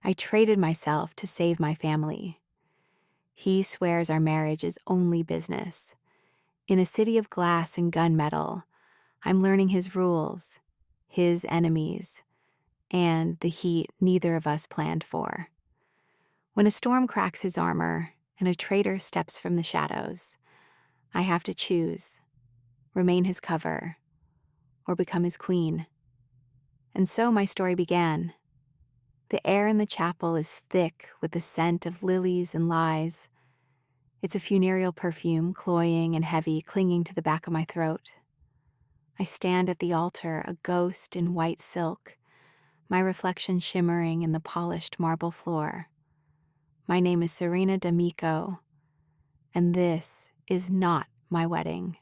I traded myself to save my family. He swears our marriage is only business. In a city of glass and gunmetal, I'm learning his rules, his enemies, and the heat neither of us planned for. When a storm cracks his armor and a traitor steps from the shadows, I have to choose, remain his cover, or become his queen. And so my story began. The air in the chapel is thick with the scent of lilies and lies. It's a funereal perfume, cloying and heavy, clinging to the back of my throat. I stand at the altar, a ghost in white silk, my reflection shimmering in the polished marble floor. My name is Serena D'Amico, and this is not my wedding.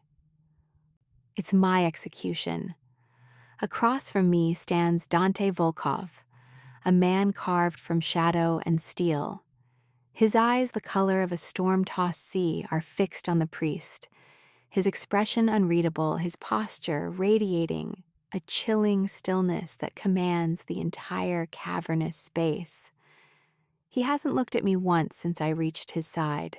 It's my execution. Across from me stands Dante Volkov, a man carved from shadow and steel. His eyes, the color of a storm-tossed sea, are fixed on the priest, his expression unreadable, his posture radiating a chilling stillness that commands the entire cavernous space. He hasn't looked at me once since I reached his side.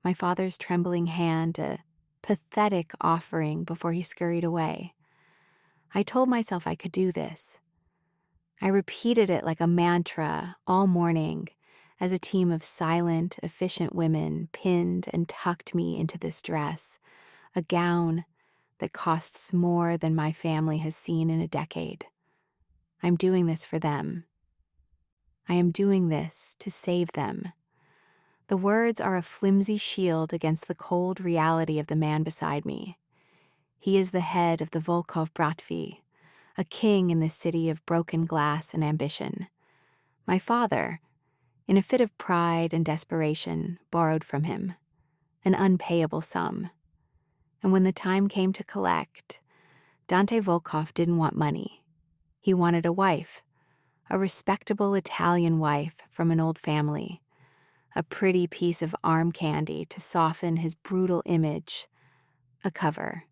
My father's trembling hand, a pathetic offering before he scurried away. I told myself I could do this. I repeated it like a mantra all morning as a team of silent, efficient women pinned and tucked me into this dress, a gown that costs more than my family has seen in a decade. I'm doing this for them. I am doing this to save them. The words are a flimsy shield against the cold reality of the man beside me. He is the head of the Volkov Bratvi, a king in this city of broken glass and ambition. My father, in a fit of pride and desperation, borrowed from him, an unpayable sum. And when the time came to collect, Dante Volkov didn't want money. He wanted a wife, a respectable Italian wife from an old family, a pretty piece of arm candy to soften his brutal image, a cover.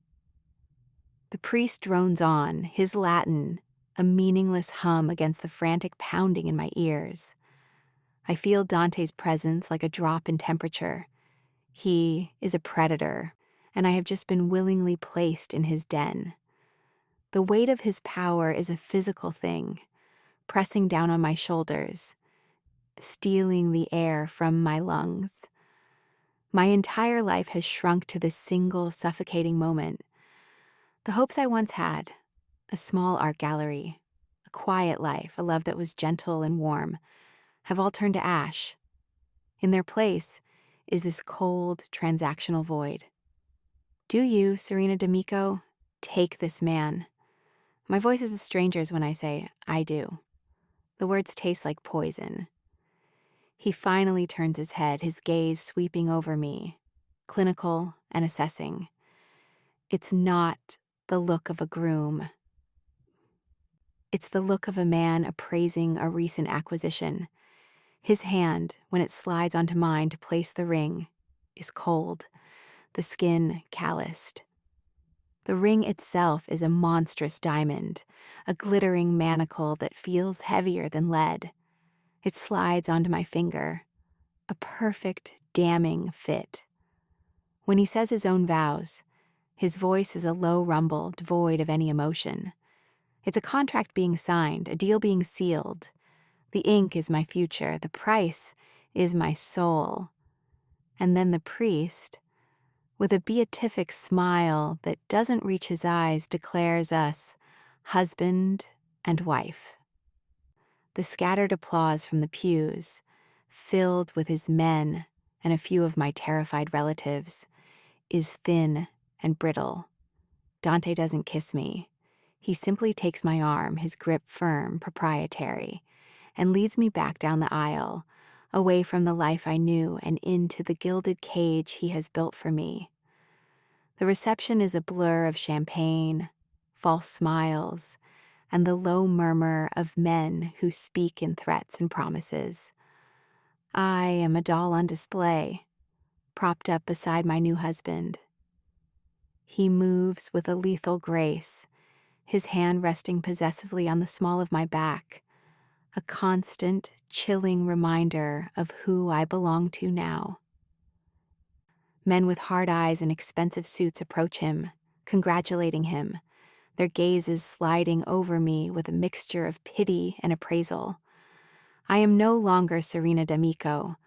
The priest drones on, his Latin a meaningless hum against the frantic pounding in my ears. I feel Dante's presence like a drop in temperature. He is a predator, and I have just been willingly placed in his den. The weight of his power is a physical thing, pressing down on my shoulders, stealing the air from my lungs. My entire life has shrunk to this single suffocating moment. The hopes I once had, a small art gallery, a quiet life, a love that was gentle and warm, have all turned to ash. In their place is this cold, transactional void. Do you, Serena D'Amico, take this man? My voice is a stranger's when I say, I do. The words taste like poison. He finally turns his head, his gaze sweeping over me, clinical and assessing. It's not the look of a groom. It's the look of a man appraising a recent acquisition. His hand, when it slides onto mine to place the ring, is cold, the skin calloused. The ring itself is a monstrous diamond, a glittering manacle that feels heavier than lead. It slides onto my finger, a perfect, damning fit. When he says his own vows, his voice is a low rumble devoid of any emotion. It's a contract being signed, a deal being sealed. The ink is my future, the price is my soul. And then the priest, with a beatific smile that doesn't reach his eyes, declares us husband and wife. The scattered applause from the pews, filled with his men and a few of my terrified relatives, is thin and brittle. Dante doesn't kiss me. He simply takes my arm, his grip firm, proprietary, and leads me back down the aisle, away from the life I knew and into the gilded cage he has built for me. The reception is a blur of champagne, false smiles, and the low murmur of men who speak in threats and promises. I am a doll on display, propped up beside my new husband. He moves with a lethal grace, his hand resting possessively on the small of my back, a constant, chilling reminder of who I belong to now. Men with hard eyes and expensive suits approach him, congratulating him, their gazes sliding over me with a mixture of pity and appraisal. I am no longer Serena D'Amico.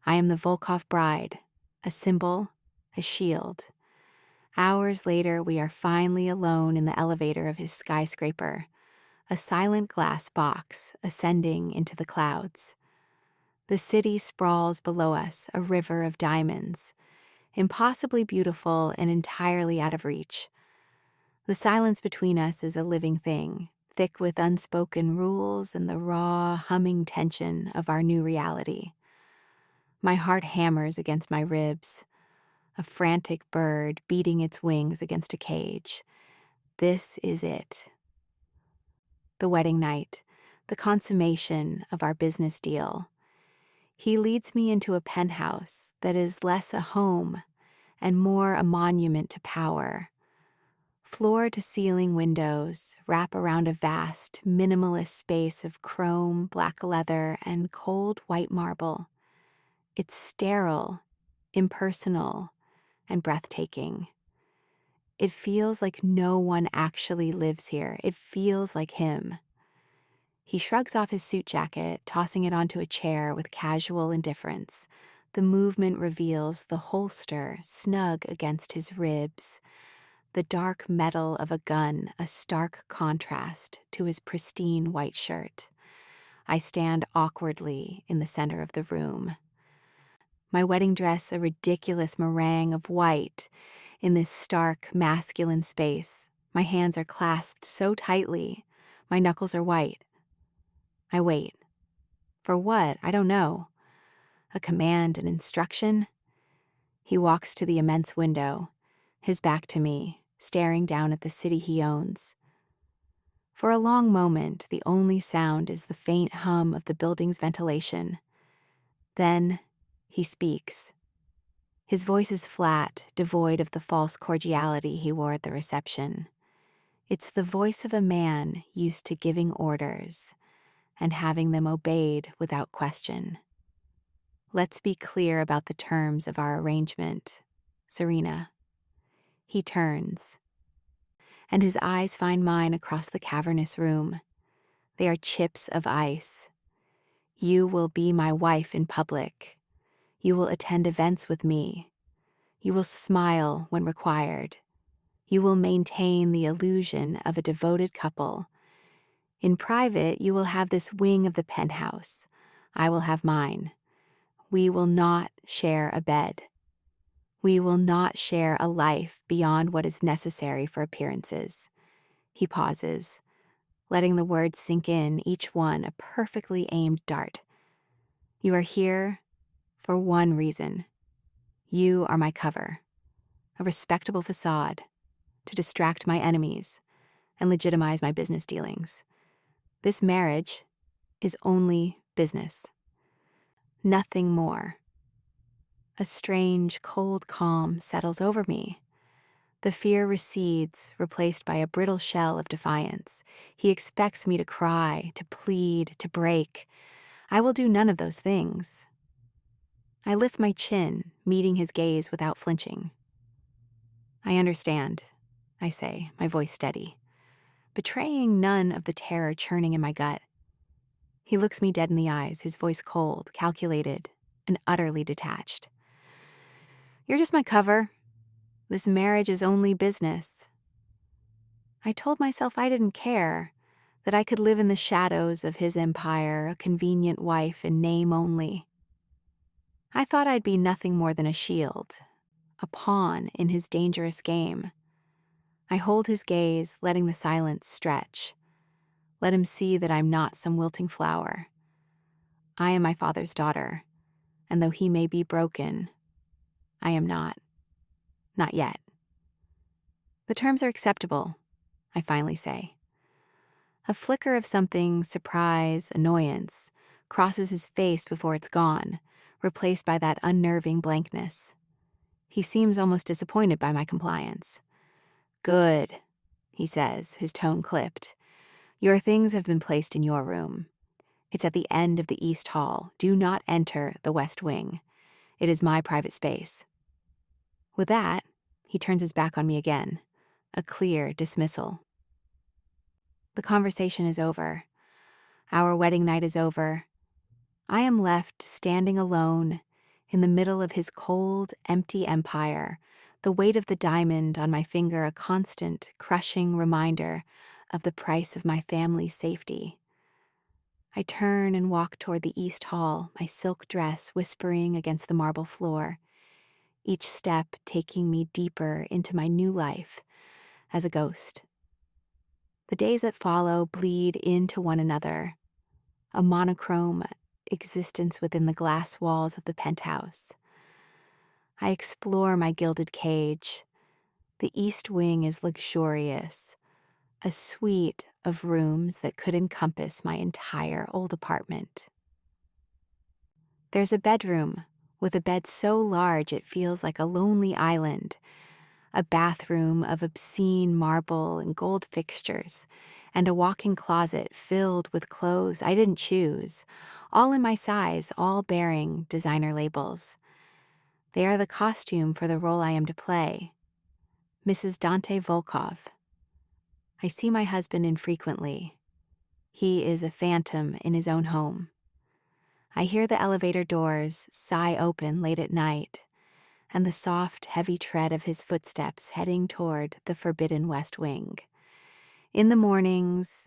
I am the Volkov bride, a symbol, a shield. Hours later, we are finally alone in the elevator of his skyscraper, a silent glass box ascending into the clouds. The city sprawls below us, a river of diamonds, impossibly beautiful and entirely out of reach. The silence between us is a living thing, thick with unspoken rules and the raw, humming tension of our new reality. My heart hammers against my ribs, a frantic bird beating its wings against a cage. This is it. The wedding night, the consummation of our business deal. He leads me into a penthouse that is less a home and more a monument to power. Floor-to-ceiling windows wrap around a vast, minimalist space of chrome, black leather, and cold white marble. It's sterile, impersonal, and breathtaking. It feels like no one actually lives here. It feels like him. He shrugs off his suit jacket, tossing it onto a chair with casual indifference. The movement reveals the holster snug against his ribs, the dark metal of a gun, a stark contrast to his pristine white shirt. I stand awkwardly in the center of the room. My wedding dress a ridiculous meringue of white in this stark, masculine space. My hands are clasped so tightly. My knuckles are white. I wait. For what? I don't know. A command, an instruction? He walks to the immense window, his back to me, staring down at the city he owns. For a long moment, the only sound is the faint hum of the building's ventilation. Then he speaks. His voice is flat, devoid of the false cordiality he wore at the reception. It's the voice of a man used to giving orders and having them obeyed without question. Let's be clear about the terms of our arrangement, Serena. He turns, and his eyes find mine across the cavernous room. They are chips of ice. You will be my wife in public. You will attend events with me. You will smile when required. You will maintain the illusion of a devoted couple. In private, you will have this wing of the penthouse. I will have mine. We will not share a bed. We will not share a life beyond what is necessary for appearances. He pauses, letting the words sink in, each one a perfectly aimed dart. You are here for one reason. You are my cover, a respectable facade to distract my enemies and legitimize my business dealings. This marriage is only business. Nothing more. A strange, cold calm settles over me. The fear recedes, replaced by a brittle shell of defiance. He expects me to cry, to plead, to break. I will do none of those things. I lift my chin, meeting his gaze without flinching. I understand, I say, my voice steady, betraying none of the terror churning in my gut. He looks me dead in the eyes, his voice cold, calculated, and utterly detached. You're just my cover. This marriage is only business. I told myself I didn't care, that I could live in the shadows of his empire, a convenient wife in name only. I thought I'd be nothing more than a shield, a pawn in his dangerous game. I hold his gaze, letting the silence stretch. Let him see that I'm not some wilting flower. I am my father's daughter, and though he may be broken, I am not. Not yet. The terms are acceptable, I finally say. A flicker of something, surprise, annoyance, crosses his face before it's gone, replaced by that unnerving blankness. He seems almost disappointed by my compliance. Good, he says, his tone clipped. Your things have been placed in your room. It's at the end of the East Hall. Do not enter the West Wing. It is my private space. With that, he turns his back on me again, a clear dismissal. The conversation is over. Our wedding night is over. I am left standing alone in the middle of his cold, empty empire, the weight of the diamond on my finger a constant, crushing reminder of the price of my family's safety. I turn and walk toward the East Hall, my silk dress whispering against the marble floor, each step taking me deeper into my new life as a ghost. The days that follow bleed into one another, a monochrome existence within the glass walls of the penthouse. I explore my gilded cage. The East Wing is luxurious, a suite of rooms that could encompass my entire old apartment. There's a bedroom with a bed so large it feels like a lonely island, a bathroom of obscene marble and gold fixtures, and a walk-in closet filled with clothes I didn't choose, all in my size, all bearing designer labels. They are the costume for the role I am to play, Mrs. Dante Volkov. I see my husband infrequently. He is a phantom in his own home. I hear the elevator doors sigh open late at night, and the soft, heavy tread of his footsteps heading toward the forbidden West Wing. In the mornings,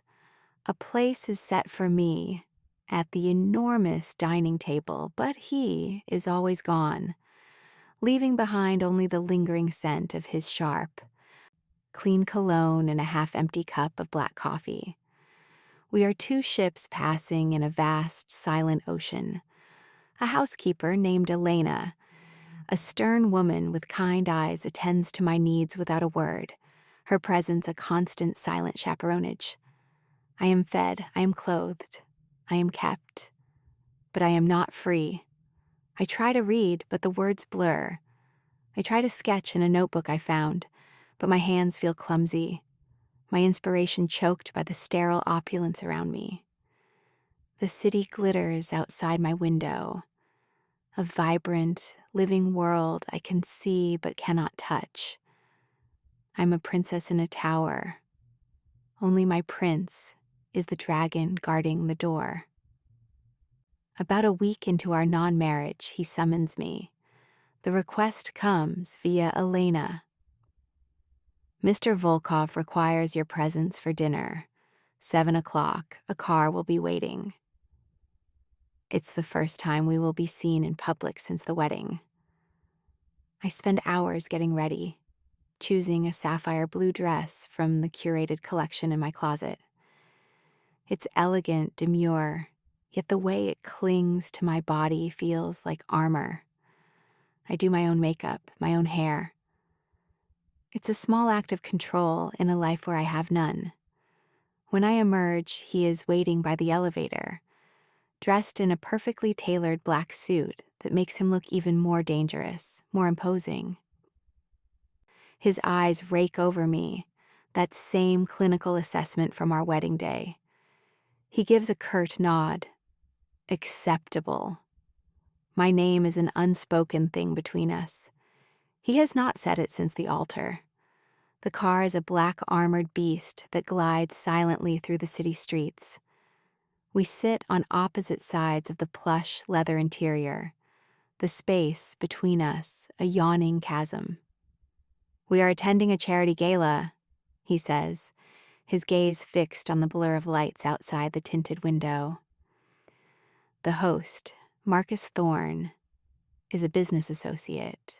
a place is set for me at the enormous dining table, but he is always gone, leaving behind only the lingering scent of his sharp, clean cologne and a half-empty cup of black coffee. We are two ships passing in a vast, silent ocean. A housekeeper named Elena, a stern woman with kind eyes, attends to my needs without a word, her presence a constant silent chaperonage. I am fed, I am clothed, I am kept, but I am not free. I try to read, but the words blur. I try to sketch in a notebook I found, but my hands feel clumsy, my inspiration choked by the sterile opulence around me. The city glitters outside my window, a vibrant, living world I can see but cannot touch. I'm a princess in a tower. Only my prince is the dragon guarding the door. About a week into our non-marriage, he summons me. The request comes via Elena. Mr. Volkov requires your presence for dinner. 7 o'clock, a car will be waiting. It's the first time we will be seen in public since the wedding. I spend hours getting ready, choosing a sapphire blue dress from the curated collection in my closet. It's elegant, demure, yet the way it clings to my body feels like armor. I do my own makeup, my own hair. It's a small act of control in a life where I have none. When I emerge, he is waiting by the elevator, dressed in a perfectly tailored black suit that makes him look even more dangerous, more imposing. His eyes rake over me, that same clinical assessment from our wedding day. He gives a curt nod. Acceptable. My name is an unspoken thing between us. He has not said it since the altar. The car is a black armored beast that glides silently through the city streets. We sit on opposite sides of the plush leather interior, the space between us a yawning chasm. We are attending a charity gala, he says, his gaze fixed on the blur of lights outside the tinted window. The host, Marcus Thorne, is a business associate.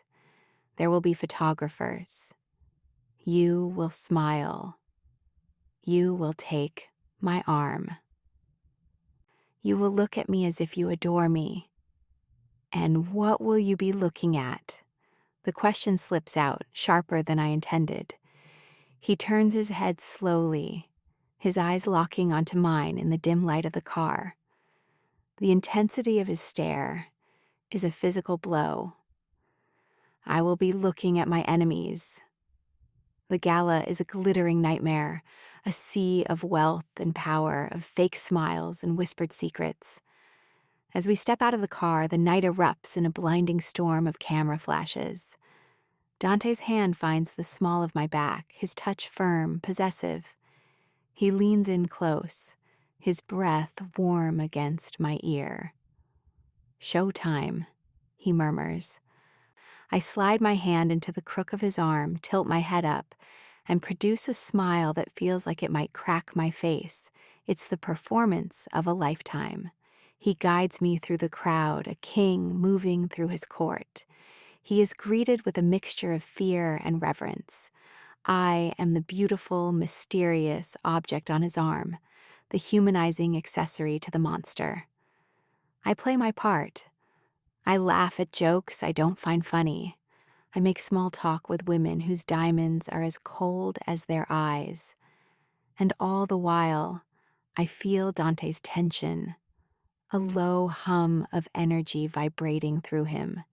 There will be photographers. You will smile. You will take my arm. You will look at me as if you adore me. And what will you be looking at? The question slips out, sharper than I intended. He turns his head slowly, his eyes locking onto mine in the dim light of the car. The intensity of his stare is a physical blow. I will be looking at my enemies. The gala is a glittering nightmare, a sea of wealth and power, of fake smiles and whispered secrets. As we step out of the car, the night erupts in a blinding storm of camera flashes. Dante's hand finds the small of my back, his touch firm, possessive. He leans in close, his breath warm against my ear. "Showtime," he murmurs. I slide my hand into the crook of his arm, tilt my head up, and produce a smile that feels like it might crack my face. It's the performance of a lifetime. He guides me through the crowd, a king moving through his court. He is greeted with a mixture of fear and reverence. I am the beautiful, mysterious object on his arm, the humanizing accessory to the monster. I play my part. I laugh at jokes I don't find funny. I make small talk with women whose diamonds are as cold as their eyes. And all the while, I feel Dante's tension, a low hum of energy vibrating through him.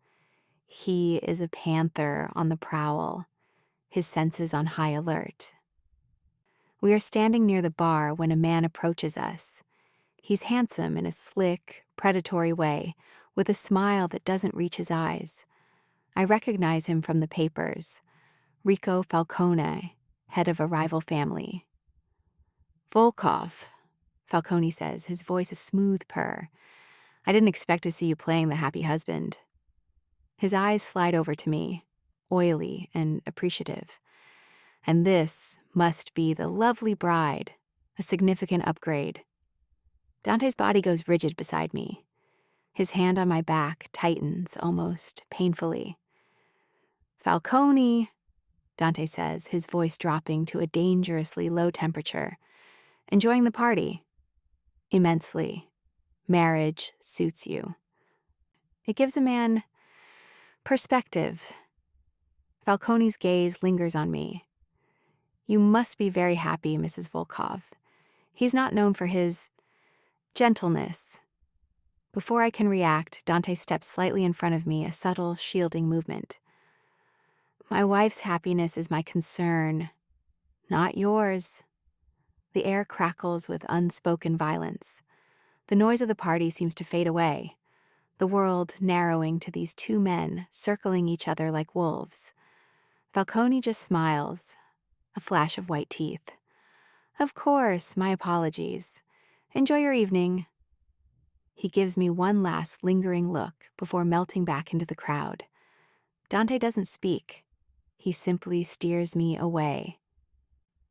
He is a panther on the prowl, his senses on high alert. We are standing near the bar when a man approaches us. He's handsome in a slick, predatory way, with a smile that doesn't reach his eyes. I recognize him from the papers. Rico Falcone, head of a rival family. "Volkov," Falcone says, his voice a smooth purr. "I didn't expect to see you playing the happy husband." His eyes slide over to me, oily and appreciative. "And this must be the lovely bride, a significant upgrade." Dante's body goes rigid beside me. His hand on my back tightens almost painfully. "Falcone," Dante says, his voice dropping to a dangerously low temperature. "Enjoying the party?" "Immensely. Marriage suits you." It gives a man perspective. Falcone's gaze lingers on me. "You must be very happy, Mrs. Volkov. He's not known for his gentleness." Before I can react, Dante steps slightly in front of me, a subtle, shielding movement. "My wife's happiness is my concern, not yours." The air crackles with unspoken violence. The noise of the party seems to fade away, the world narrowing to these two men circling each other like wolves. Falcone just smiles, a flash of white teeth. "Of course, my apologies. Enjoy your evening." He gives me one last lingering look before melting back into the crowd. Dante doesn't speak. He simply steers me away,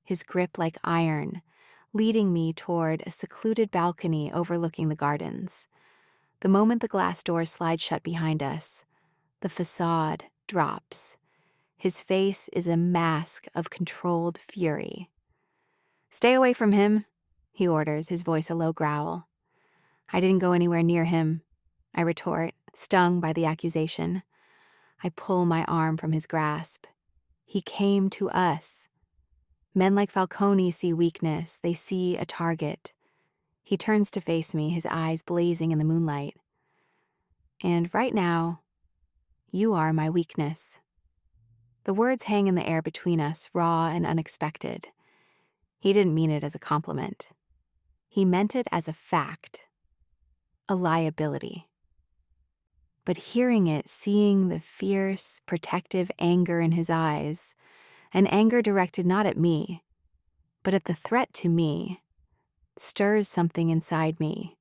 his grip like iron, leading me toward a secluded balcony overlooking the gardens. The moment the glass doors slide shut behind us, the facade drops. His face is a mask of controlled fury. "Stay away from him," he orders, his voice a low growl. "I didn't go anywhere near him," I retort, stung by the accusation. I pull my arm from his grasp. He came to us. Men like Falcone see weakness, they see a target. He turns to face me, his eyes blazing in the moonlight. "And right now, you are my weakness." The words hang in the air between us, raw and unexpected. He didn't mean it as a compliment. He meant it as a fact, a liability. But hearing it, seeing the fierce, protective anger in his eyes, an anger directed not at me, but at the threat to me, stirs something inside me.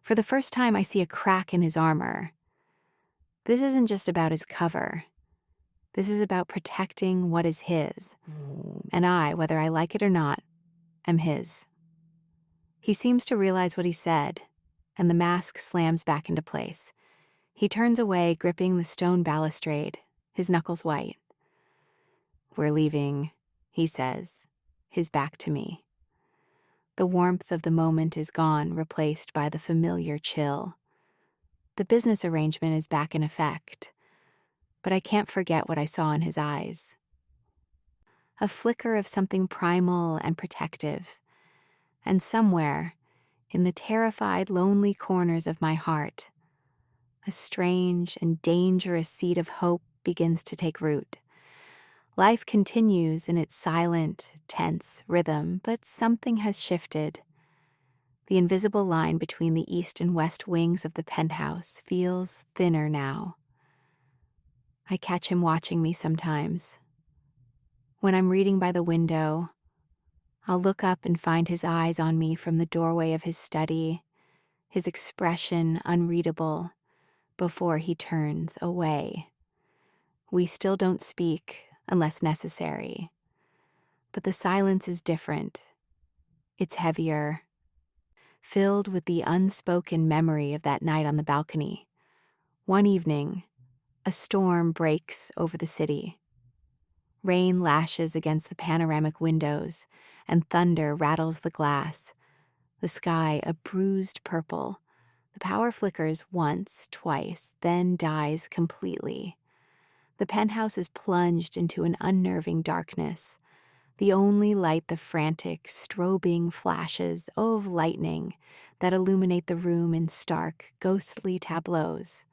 For the first time, I see a crack in his armor. This isn't just about his cover. This is about protecting what is his. And I, whether I like it or not, am his. He seems to realize what he said, and the mask slams back into place. He turns away, gripping the stone balustrade, his knuckles white. "We're leaving," he says, his back to me. The warmth of the moment is gone, replaced by the familiar chill. The business arrangement is back in effect, but I can't forget what I saw in his eyes. A flicker of something primal and protective, and somewhere, in the terrified, lonely corners of my heart, a strange and dangerous seed of hope begins to take root. Life continues in its silent, tense rhythm, but something has shifted. The invisible line between the east and west wings of the penthouse feels thinner now. I catch him watching me sometimes. When I'm reading by the window, I'll look up and find his eyes on me from the doorway of his study, his expression unreadable before he turns away. We still don't speak unless necessary, but the silence is different. It's heavier, filled with the unspoken memory of that night on the balcony. One evening, a storm breaks over the city. Rain lashes against the panoramic windows, and thunder rattles the glass. The sky a bruised purple. The power flickers once, twice, then dies completely. The penthouse is plunged into an unnerving darkness. The only light the frantic, strobing flashes of lightning that illuminate the room in stark, ghostly tableaus.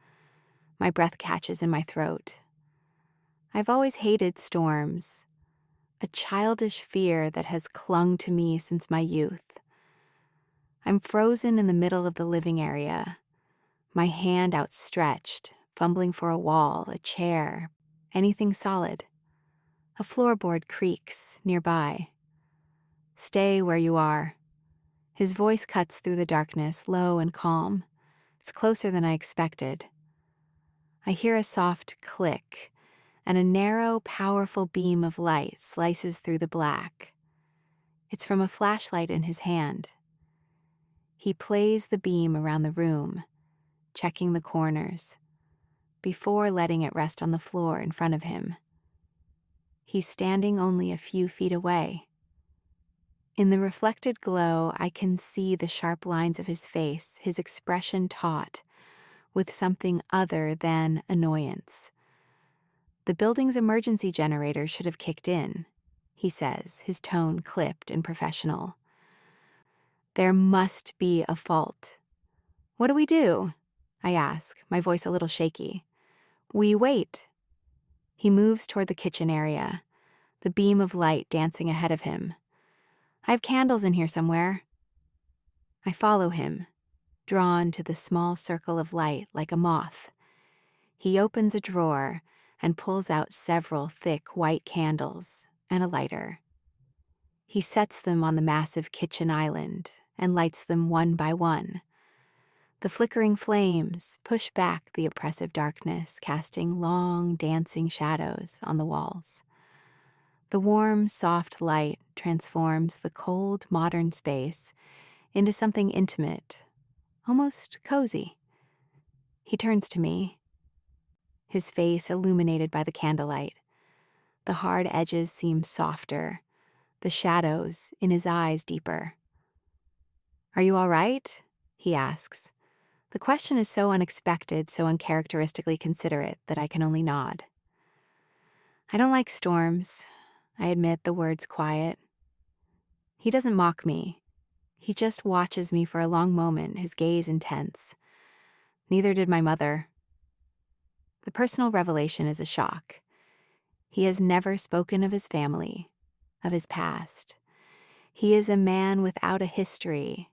My breath catches in my throat. I've always hated storms, a childish fear that has clung to me since my youth. I'm frozen in the middle of the living area, my hand outstretched, fumbling for a wall, a chair, anything solid. A floorboard creaks nearby. "Stay where you are." His voice cuts through the darkness, low and calm. It's closer than I expected. I hear a soft click, and a narrow, powerful beam of light slices through the black. It's from a flashlight in his hand. He plays the beam around the room, checking the corners, before letting it rest on the floor in front of him. He's standing only a few feet away. In the reflected glow, I can see the sharp lines of his face, his expression taut, with something other than annoyance. "The building's emergency generator should have kicked in," he says, his tone clipped and professional. "There must be a fault." "What do we do?" I ask, my voice a little shaky. "We wait." He moves toward the kitchen area, the beam of light dancing ahead of him. "I have candles in here somewhere." I follow him, drawn to the small circle of light like a moth. He opens a drawer and pulls out several thick white candles and a lighter. He sets them on the massive kitchen island and lights them one by one. The flickering flames push back the oppressive darkness, casting long, dancing shadows on the walls. The warm, soft light transforms the cold, modern space into something intimate, almost cozy. He turns to me, his face illuminated by the candlelight. The hard edges seem softer, the shadows in his eyes deeper. "Are you all right?" he asks. The question is so unexpected, so uncharacteristically considerate, that I can only nod. "I don't like storms," I admit, the words quiet. He doesn't mock me. He just watches me for a long moment, his gaze intense. Neither did my mother. The personal revelation is a shock. He has never spoken of his family, of his past. He is a man without a history,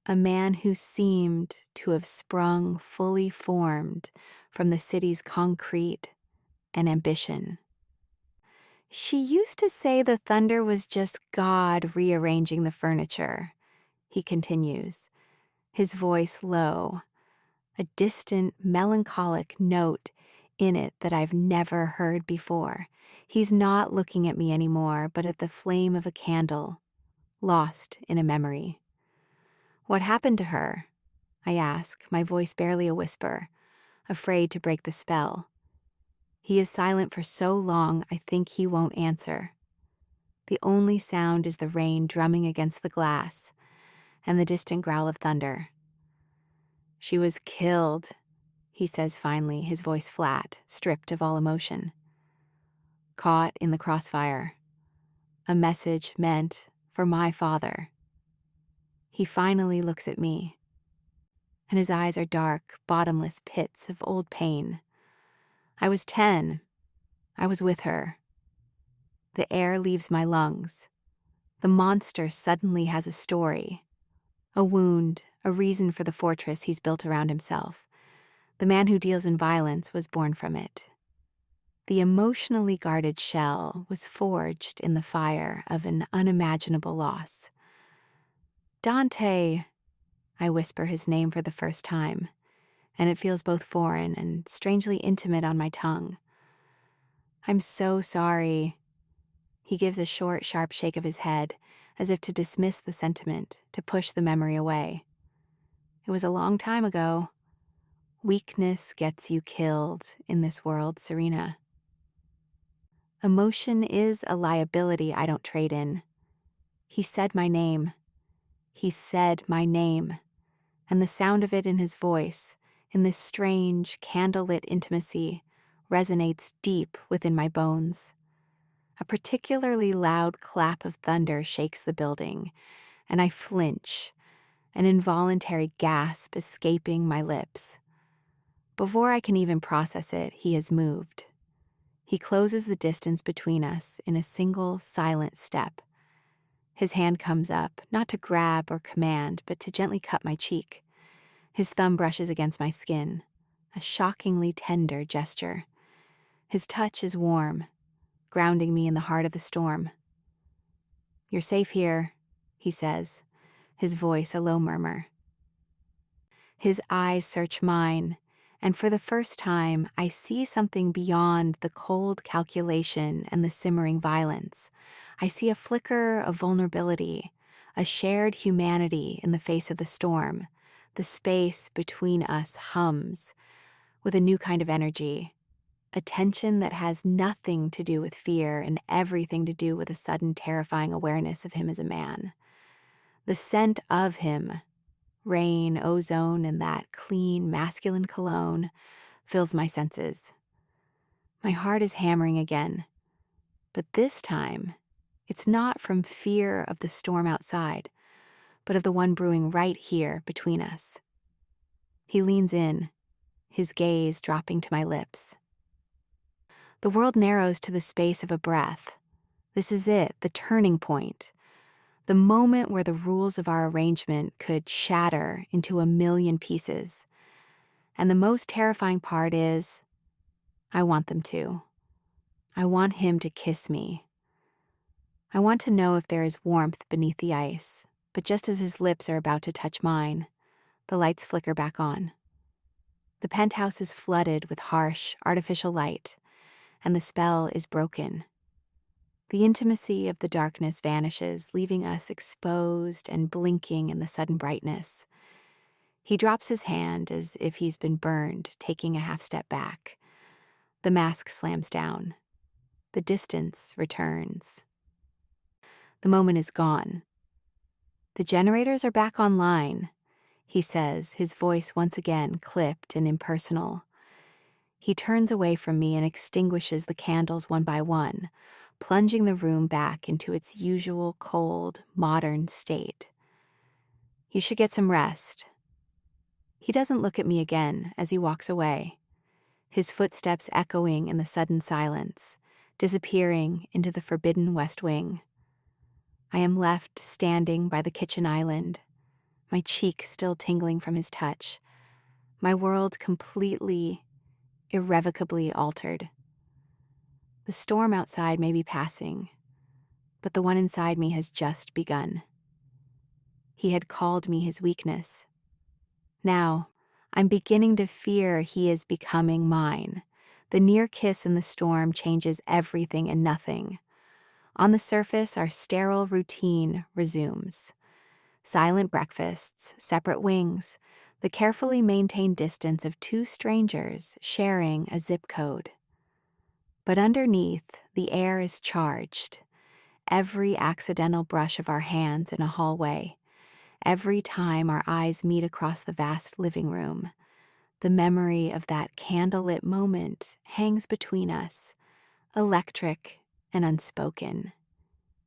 a man who seemed to have sprung fully formed from the city's concrete and ambition. "She used to say the thunder was just God rearranging the furniture," he continues, his voice low, a distant, melancholic note in it that I've never heard before. He's not looking at me anymore, but at the flame of a candle, lost in a memory. "What happened to her?" I ask, my voice barely a whisper, afraid to break the spell. He is silent for so long, I think he won't answer. The only sound is the rain drumming against the glass and the distant growl of thunder. "She was killed," he says finally, his voice flat, stripped of all emotion. "Caught in the crossfire. A message meant for my father." He finally looks at me, and his eyes are dark, bottomless pits of old pain. "I was 10. I was with her. The air leaves my lungs. The monster suddenly has a story. A wound, a reason for the fortress he's built around himself. The man who deals in violence was born from it. The emotionally guarded shell was forged in the fire of an unimaginable loss. Dante, I whisper his name for the first time, and it feels both foreign and strangely intimate on my tongue. I'm so sorry. He gives a short, sharp shake of his head, as if to dismiss the sentiment, to push the memory away. It was a long time ago. Weakness gets you killed in this world, Serena. Emotion is a liability I don't trade in. He said my name. He said my name. And the sound of it in his voice, in this strange, candlelit intimacy, resonates deep within my bones. A particularly loud clap of thunder shakes the building, and I flinch, an involuntary gasp escaping my lips. Before I can even process it, he has moved. He closes the distance between us in a single, silent step. His hand comes up, not to grab or command, but to gently cut my cheek. His thumb brushes against my skin, a shockingly tender gesture. His touch is warm, grounding me in the heart of the storm. "You're safe here," he says, his voice a low murmur. His eyes search mine, and for the first time, I see something beyond the cold calculation and the simmering violence. I see a flicker of vulnerability, a shared humanity in the face of the storm. The space between us hums with a new kind of energy, a tension that has nothing to do with fear and everything to do with a sudden terrifying awareness of him as a man. The scent of him, rain, ozone, and that clean, masculine cologne, fills my senses. My heart is hammering again, but this time, it's not from fear of the storm outside, but of the one brewing right here between us. He leans in, his gaze dropping to my lips. The world narrows to the space of a breath. This is it, the turning point. The moment where the rules of our arrangement could shatter into a million pieces. And the most terrifying part is, I want them to. I want him to kiss me. I want to know if there is warmth beneath the ice, but just as his lips are about to touch mine, the lights flicker back on. The penthouse is flooded with harsh, artificial light, and the spell is broken. The intimacy of the darkness vanishes, leaving us exposed and blinking in the sudden brightness. He drops his hand as if he's been burned, taking a half step back. The mask slams down. The distance returns. The moment is gone. The generators are back online, he says, his voice once again clipped and impersonal. He turns away from me and extinguishes the candles one by one, plunging the room back into its usual cold, modern state. You should get some rest. He doesn't look at me again as he walks away, his footsteps echoing in the sudden silence, disappearing into the forbidden West Wing. I am left standing by the kitchen island, my cheek still tingling from his touch, my world completely, irrevocably altered. The storm outside may be passing, but the one inside me has just begun. He had called me his weakness. Now, I'm beginning to fear he is becoming mine. The near kiss in the storm changes everything and nothing. On the surface, our sterile routine resumes. Silent breakfasts, separate wings, the carefully maintained distance of two strangers sharing a zip code. But underneath, the air is charged. Every accidental brush of our hands in a hallway, every time our eyes meet across the vast living room, the memory of that candlelit moment hangs between us, electric and unspoken.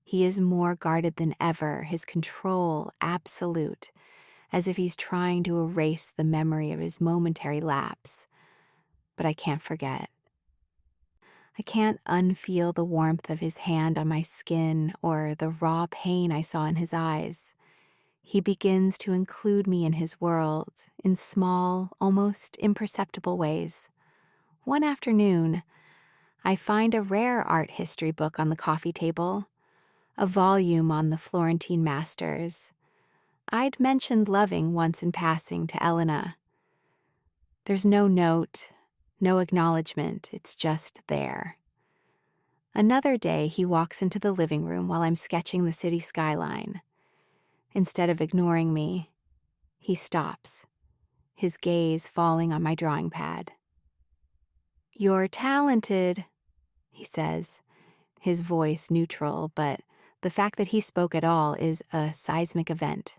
He is more guarded than ever, his control absolute, as if he's trying to erase the memory of his momentary lapse. But I can't forget. I can't unfeel the warmth of his hand on my skin or the raw pain I saw in his eyes. He begins to include me in his world in small, almost imperceptible ways. One afternoon, I find a rare art history book on the coffee table, a volume on the Florentine masters. I'd mentioned loving once in passing to Elena. There's no note, no acknowledgement, it's just there. Another day, he walks into the living room while I'm sketching the city skyline. Instead of ignoring me, he stops, his gaze falling on my drawing pad. "You're talented," he says, his voice neutral, but the fact that he spoke at all is a seismic event.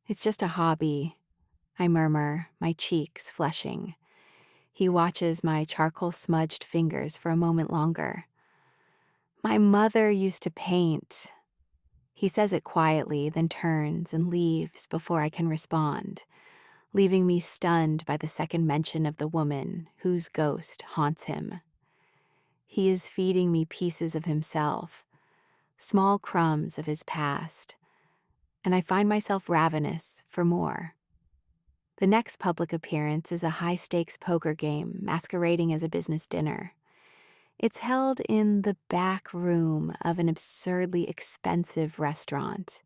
"It's just a hobby," I murmur, my cheeks flushing. He watches my charcoal-smudged fingers for a moment longer. "My mother used to paint." He says it quietly, then turns and leaves before I can respond, leaving me stunned by the second mention of the woman whose ghost haunts him. He is feeding me pieces of himself, small crumbs of his past, and I find myself ravenous for more. The next public appearance is a high-stakes poker game masquerading as a business dinner. It's held in the back room of an absurdly expensive restaurant,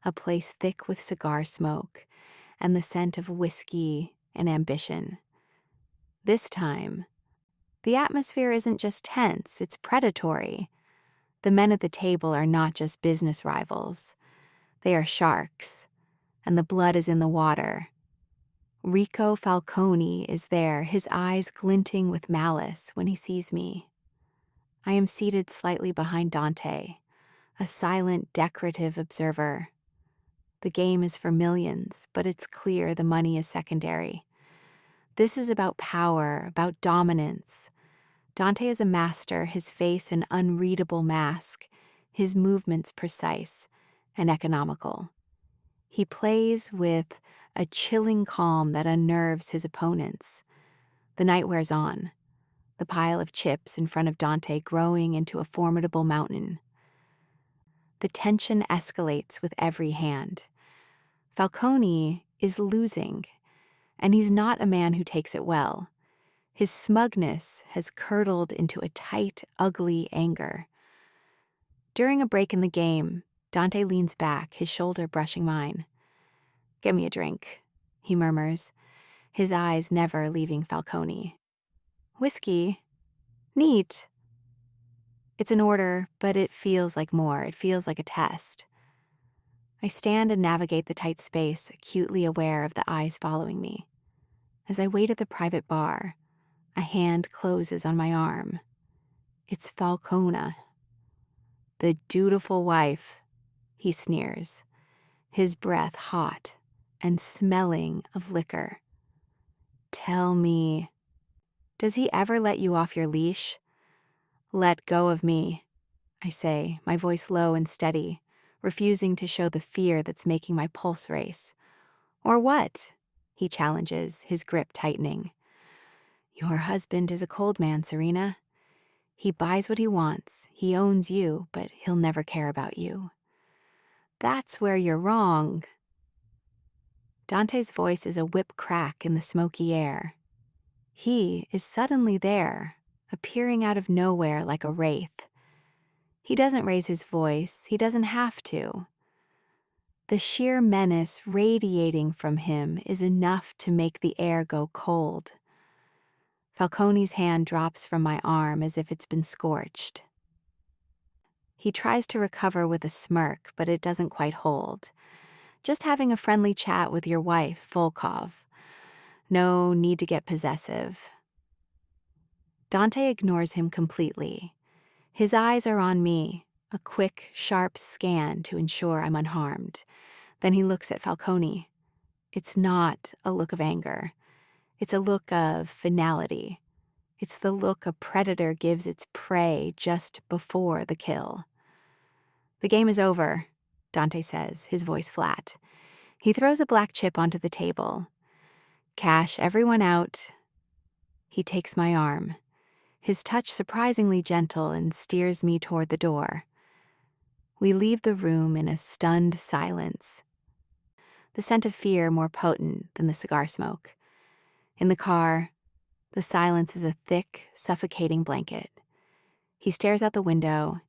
a place thick with cigar smoke and the scent of whiskey and ambition. This time, the atmosphere isn't just tense, it's predatory. The men at the table are not just business rivals. They are sharks, and the blood is in the water. Rico Falcone is there, his eyes glinting with malice when he sees me. I am seated slightly behind Dante, a silent, decorative observer. The game is for millions, but it's clear the money is secondary. This is about power, about dominance. Dante is a master, his face an unreadable mask, his movements precise and economical. He plays with a chilling calm that unnerves his opponents. The night wears on, the pile of chips in front of Dante growing into a formidable mountain. The tension escalates with every hand. Falcone is losing, and he's not a man who takes it well. His smugness has curdled into a tight, ugly anger. During a break in the game, Dante leans back, his shoulder brushing mine. "Get me a drink," he murmurs, his eyes never leaving Falcone. "Whiskey? Neat." It's an order, but it feels like more. It feels like a test. I stand and navigate the tight space, acutely aware of the eyes following me. As I wait at the private bar, a hand closes on my arm. It's Falcone. "The dutiful wife," he sneers, his breath hot and smelling of liquor. "Tell me, does he ever let you off your leash?" "Let go of me," I say, my voice low and steady, refusing to show the fear that's making my pulse race. "Or what?" he challenges, his grip tightening. "Your husband is a cold man, Serena. He buys what he wants, he owns you, but he'll never care about you." "That's where you're wrong." Dante's voice is a whip crack in the smoky air. He is suddenly there, appearing out of nowhere like a wraith. He doesn't raise his voice, he doesn't have to. The sheer menace radiating from him is enough to make the air go cold. Falcone's hand drops from my arm as if it's been scorched. He tries to recover with a smirk, but it doesn't quite hold. "Just having a friendly chat with your wife, Volkov. No need to get possessive." Dante ignores him completely. His eyes are on me, a quick, sharp scan to ensure I'm unharmed. Then he looks at Falcone. It's not a look of anger. It's a look of finality. It's the look a predator gives its prey just before the kill. "The game is over," Dante says, his voice flat. He throws a black chip onto the table. "Cash everyone out." He takes my arm. his touch surprisingly gentle, and steers me toward the door. We leave the room in a stunned silence, the scent of fear more potent than the cigar smoke. In the car, the silence is a thick, suffocating blanket. He stares out the window,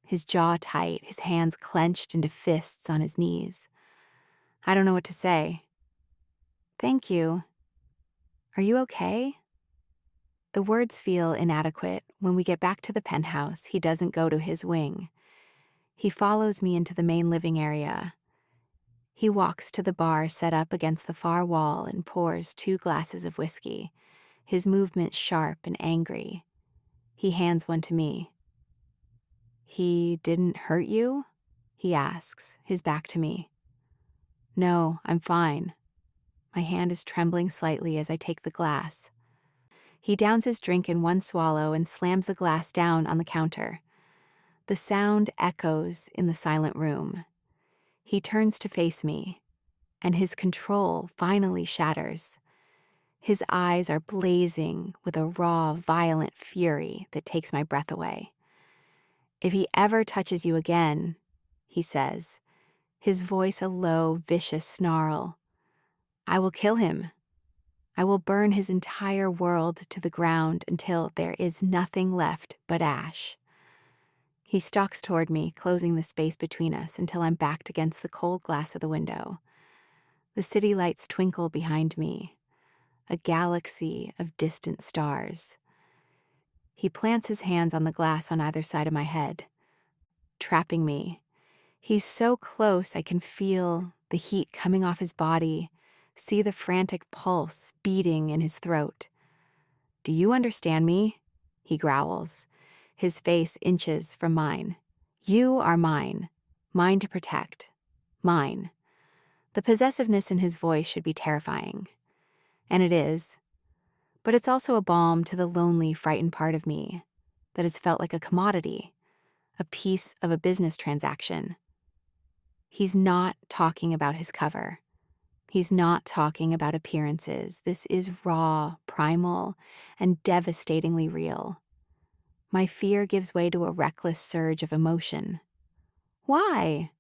his jaw tight, his hands clenched into fists on his knees. I don't know what to say. Thank you. Are you okay? The words feel inadequate. When we get back to the penthouse, he doesn't go to his wing. He follows me into the main living area. He walks to the bar set up against the far wall and pours 2 glasses of whiskey, his movements sharp and angry. He hands one to me. He didn't hurt you? He asks, his back to me. No, I'm fine. My hand is trembling slightly as I take the glass. He downs his drink in one swallow and slams the glass down on the counter. The sound echoes in the silent room. He turns to face me, and his control finally shatters. His eyes are blazing with a raw, violent fury that takes my breath away. If he ever touches you again, he says, his voice a low, vicious snarl, I will kill him. I will burn his entire world to the ground until there is nothing left but ash. He stalks toward me, closing the space between us until I'm backed against the cold glass of the window. The city lights twinkle behind me, a galaxy of distant stars. He plants his hands on the glass on either side of my head, trapping me. He's so close I can feel the heat coming off his body, see the frantic pulse beating in his throat. Do you understand me? He growls, his face inches from mine. You are mine, mine to protect, mine. The possessiveness in his voice should be terrifying. And it is. But it's also a balm to the lonely, frightened part of me that has felt like a commodity, a piece of a business transaction. He's not talking about his cover. He's not talking about appearances. This is raw, primal, and devastatingly real. My fear gives way to a reckless surge of emotion. Why?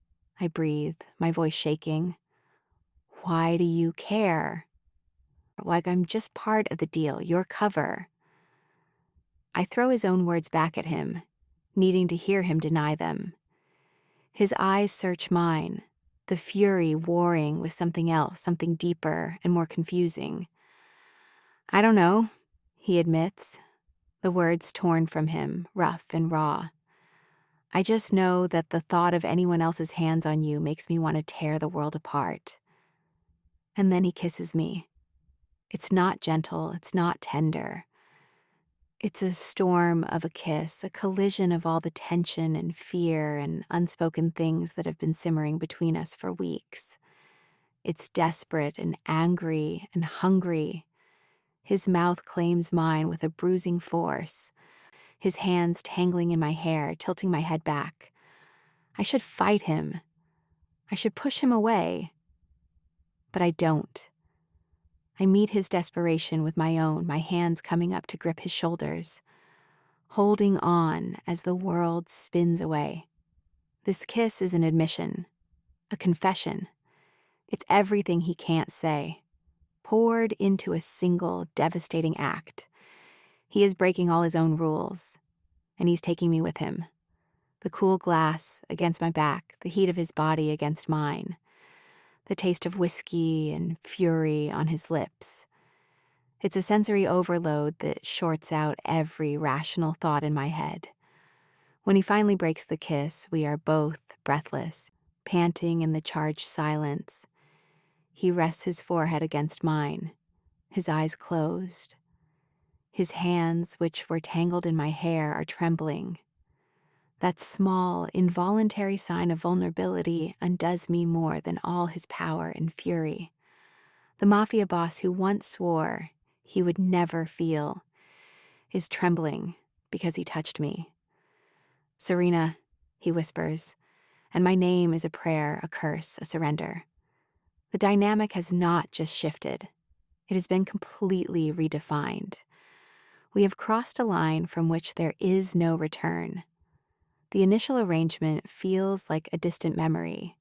I breathe, my voice shaking. Why do you care? Like I'm just part of the deal, your cover. I throw his own words back at him, needing to hear him deny them. His eyes search mine, the fury warring with something else, something deeper and more confusing. I don't know, he admits, the words torn from him, rough and raw. I just know that the thought of anyone else's hands on you makes me want to tear the world apart. And then he kisses me. It's not gentle, it's not tender. It's a storm of a kiss, a collision of all the tension and fear and unspoken things that have been simmering between us for weeks. It's desperate and angry and hungry. His mouth claims mine with a bruising force, his hands tangling in my hair, tilting my head back. I should fight him. I should push him away. But I don't. I meet his desperation with my own, my hands coming up to grip his shoulders, holding on as the world spins away. This kiss is an admission, a confession. It's everything he can't say, poured into a single devastating act. He is breaking all his own rules, and he's taking me with him. The cool glass against my back, the heat of his body against mine, the taste of whiskey and fury on his lips. It's a sensory overload that shorts out every rational thought in my head. When he finally breaks the kiss, we are both breathless, panting in the charged silence. He rests his forehead against mine, his eyes closed. His hands, which were tangled in my hair, are trembling. That small, involuntary sign of vulnerability undoes me more than all his power and fury. The mafia boss who once swore he would never feel is trembling because he touched me. Serena, he whispers, and my name is a prayer, a curse, a surrender. The dynamic has not just shifted. It has been completely redefined. We have crossed a line from which there is no return. The initial arrangement feels like a distant memory,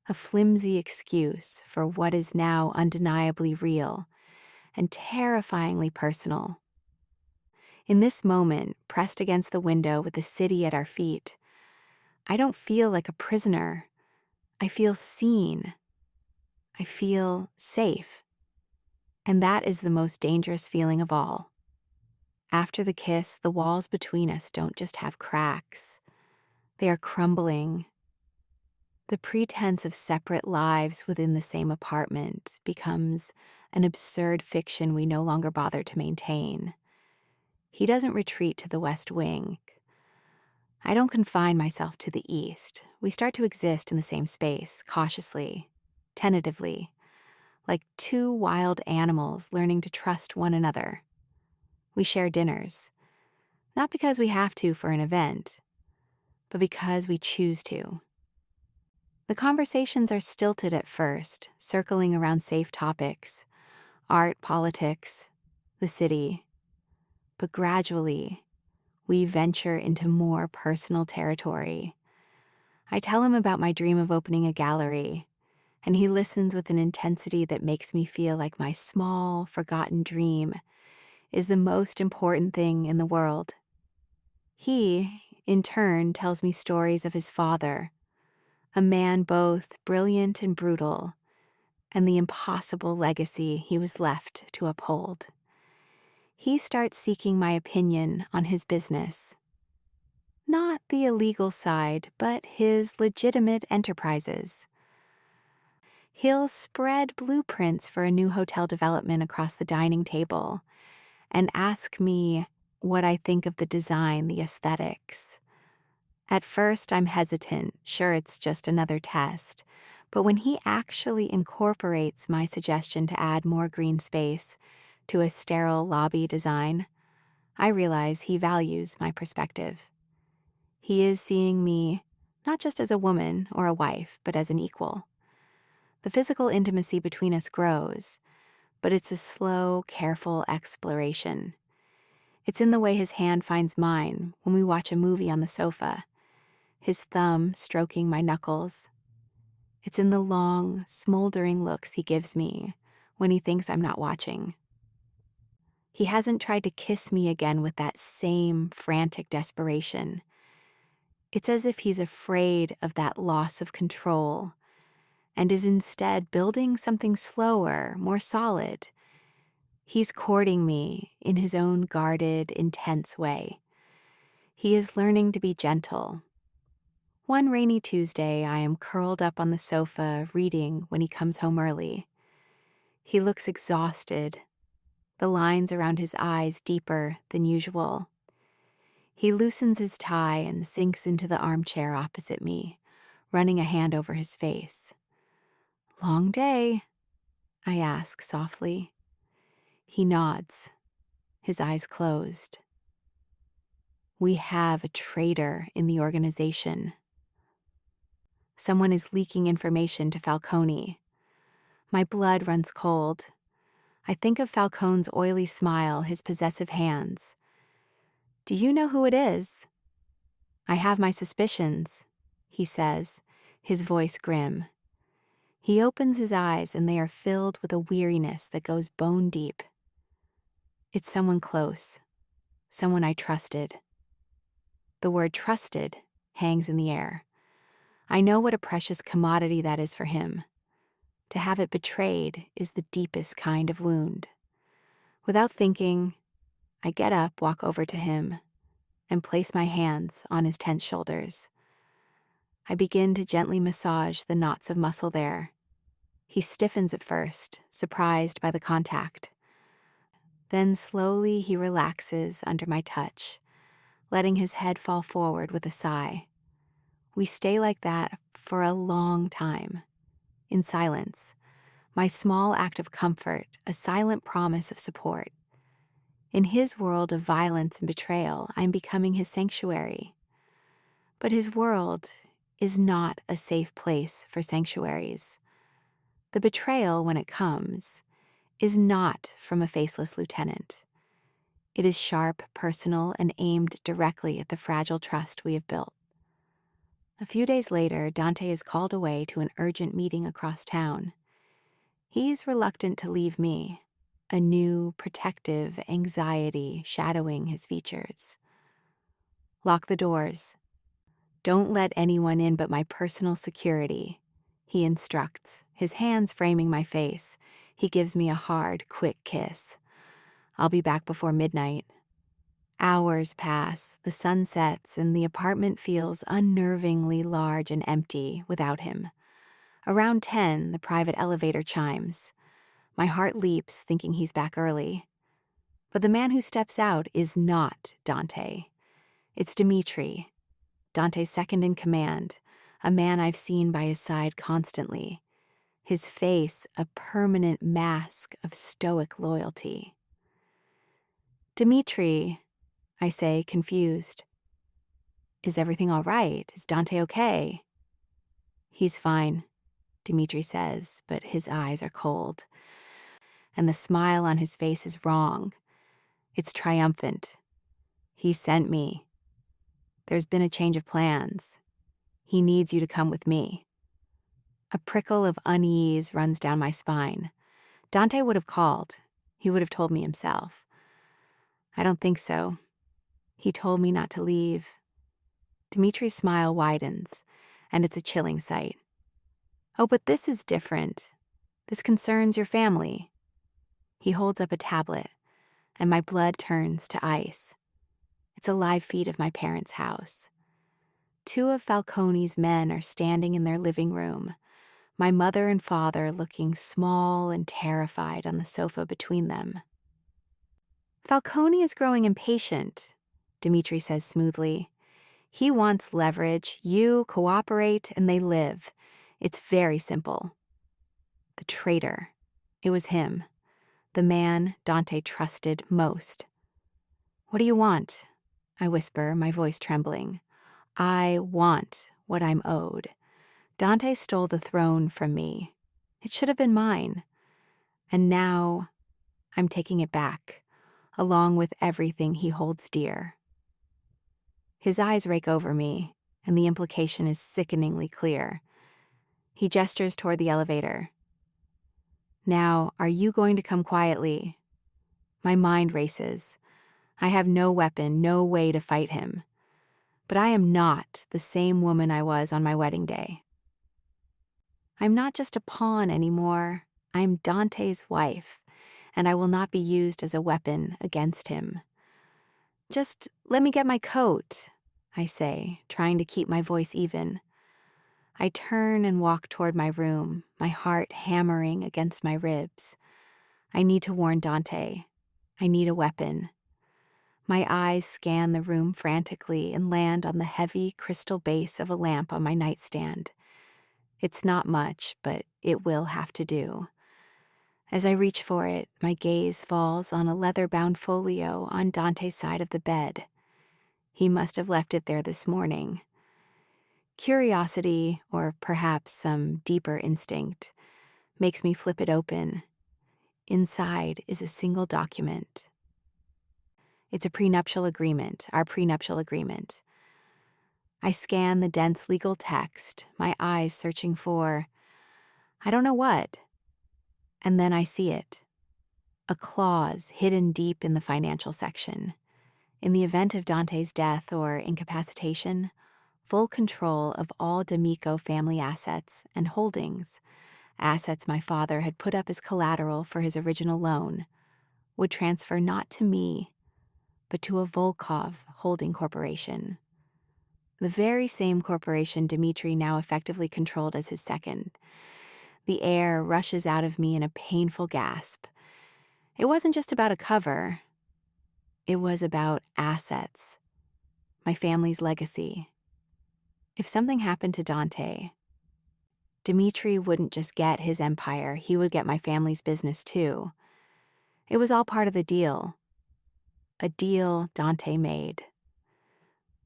a flimsy excuse for what is now undeniably real and terrifyingly personal. In this moment, pressed against the window with the city at our feet, I don't feel like a prisoner. I feel seen. I feel safe. And that is the most dangerous feeling of all. After the kiss, the walls between us don't just have cracks. They are crumbling. The pretense of separate lives within the same apartment becomes an absurd fiction we no longer bother to maintain. He doesn't retreat to the West Wing. I don't confine myself to the East. We start to exist in the same space, cautiously, tentatively, like two wild animals learning to trust one another. We share dinners, not because we have to for an event, but because we choose to. The conversations are stilted at first, circling around safe topics, art, politics, the city. But gradually, we venture into more personal territory. I tell him about my dream of opening a gallery, and he listens with an intensity that makes me feel like my small, forgotten dream is the most important thing in the world. He, in turn, tells me stories of his father, a man both brilliant and brutal, and the impossible legacy he was left to uphold. He starts seeking my opinion on his business. Not the illegal side, but his legitimate enterprises. He'll spread blueprints for a new hotel development across the dining table and ask me what I think of the design, the aesthetics. At first, I'm hesitant, sure it's just another test, but when he actually incorporates my suggestion to add more green space to a sterile lobby design, I realize he values my perspective. He is seeing me not just as a woman or a wife, but as an equal. The physical intimacy between us grows, but it's a slow, careful exploration. It's in the way his hand finds mine when we watch a movie on the sofa, his thumb stroking my knuckles. It's in the long, smoldering looks he gives me when he thinks I'm not watching. He hasn't tried to kiss me again with that same frantic desperation. It's as if he's afraid of that loss of control and is instead building something slower, more solid. He's courting me in his own guarded, intense way. He is learning to be gentle. One rainy Tuesday, I am curled up on the sofa reading when he comes home early. He looks exhausted, the lines around his eyes deeper than usual. He loosens his tie and sinks into the armchair opposite me, running a hand over his face. "Long day?" I ask softly. He nods, his eyes closed. We have a traitor in the organization. Someone is leaking information to Falcone. My blood runs cold. I think of Falcone's oily smile, his possessive hands. "Do you know who it is?" "I have my suspicions," he says, his voice grim. He opens his eyes and they are filled with a weariness that goes bone deep. It's someone close, someone I trusted. The word trusted hangs in the air. I know what a precious commodity that is for him. To have it betrayed is the deepest kind of wound. Without thinking, I get up, walk over to him, and place my hands on his tense shoulders. I begin to gently massage the knots of muscle there. He stiffens at first, surprised by the contact. Then slowly he relaxes under my touch, letting his head fall forward with a sigh. We stay like that for a long time, in silence, my small act of comfort, a silent promise of support. In his world of violence and betrayal, I'm becoming his sanctuary. But his world is not a safe place for sanctuaries. The betrayal, when it comes, is not from a faceless lieutenant. It is sharp, personal, and aimed directly at the fragile trust we have built. A few days later, Dante is called away to an urgent meeting across town. He is reluctant to leave me, a new, protective anxiety shadowing his features. Lock the doors. Don't let anyone in but my personal security, he instructs, his hands framing my face. He gives me a hard, quick kiss. I'll be back before midnight. Hours pass, the sun sets, and the apartment feels unnervingly large and empty without him. Around 10, the private elevator chimes. My heart leaps, thinking he's back early. But the man who steps out is not Dante. It's Dimitri, Dante's second in command, a man I've seen by his side constantly. His face a permanent mask of stoic loyalty. Dimitri, I say, confused. Is everything all right? Is Dante okay? He's fine, Dimitri says, but his eyes are cold. And the smile on his face is wrong. It's triumphant. He sent me. There's been a change of plans. He needs you to come with me. A prickle of unease runs down my spine. Dante would have called. He would have told me himself. I don't think so. He told me not to leave. Dimitri's smile widens, and it's a chilling sight. Oh, but this is different. This concerns your family. He holds up a tablet, and my blood turns to ice. It's a live feed of my parents' house. 2 of Falcone's men are standing in their living room, my mother and father looking small and terrified on the sofa between them. Falcone is growing impatient, Dimitri says smoothly. He wants leverage, you cooperate, and they live. It's very simple. The traitor. It was him. The man Dante trusted most. What do you want? I whisper, my voice trembling. I want what I'm owed. Dante stole the throne from me. It should have been mine. And now I'm taking it back, along with everything he holds dear. His eyes rake over me, and the implication is sickeningly clear. He gestures toward the elevator. Now, are you going to come quietly? My mind races. I have no weapon, no way to fight him. But I am not the same woman I was on my wedding day. I'm not just a pawn anymore. I'm Dante's wife, and I will not be used as a weapon against him. Just let me get my coat, I say, trying to keep my voice even. I turn and walk toward my room, my heart hammering against my ribs. I need to warn Dante. I need a weapon. My eyes scan the room frantically and land on the heavy crystal base of a lamp on my nightstand. It's not much, but it will have to do. As I reach for it, my gaze falls on a leather-bound folio on Dante's side of the bed. He must have left it there this morning. Curiosity, or perhaps some deeper instinct, makes me flip it open. Inside is a single document. It's a prenuptial agreement, our prenuptial agreement. I scan the dense legal text, my eyes searching for, I don't know what. And then I see it. A clause hidden deep in the financial section. In the event of Dante's death or incapacitation, full control of all D'Amico family assets and holdings, assets my father had put up as collateral for his original loan, would transfer not to me, but to a Volkov holding corporation. The very same corporation Dimitri now effectively controlled as his second. The air rushes out of me in a painful gasp. It wasn't just about a cover. It was about assets, my family's legacy. If something happened to Dante, Dimitri wouldn't just get his empire, he would get my family's business too. It was all part of the deal. A deal Dante made.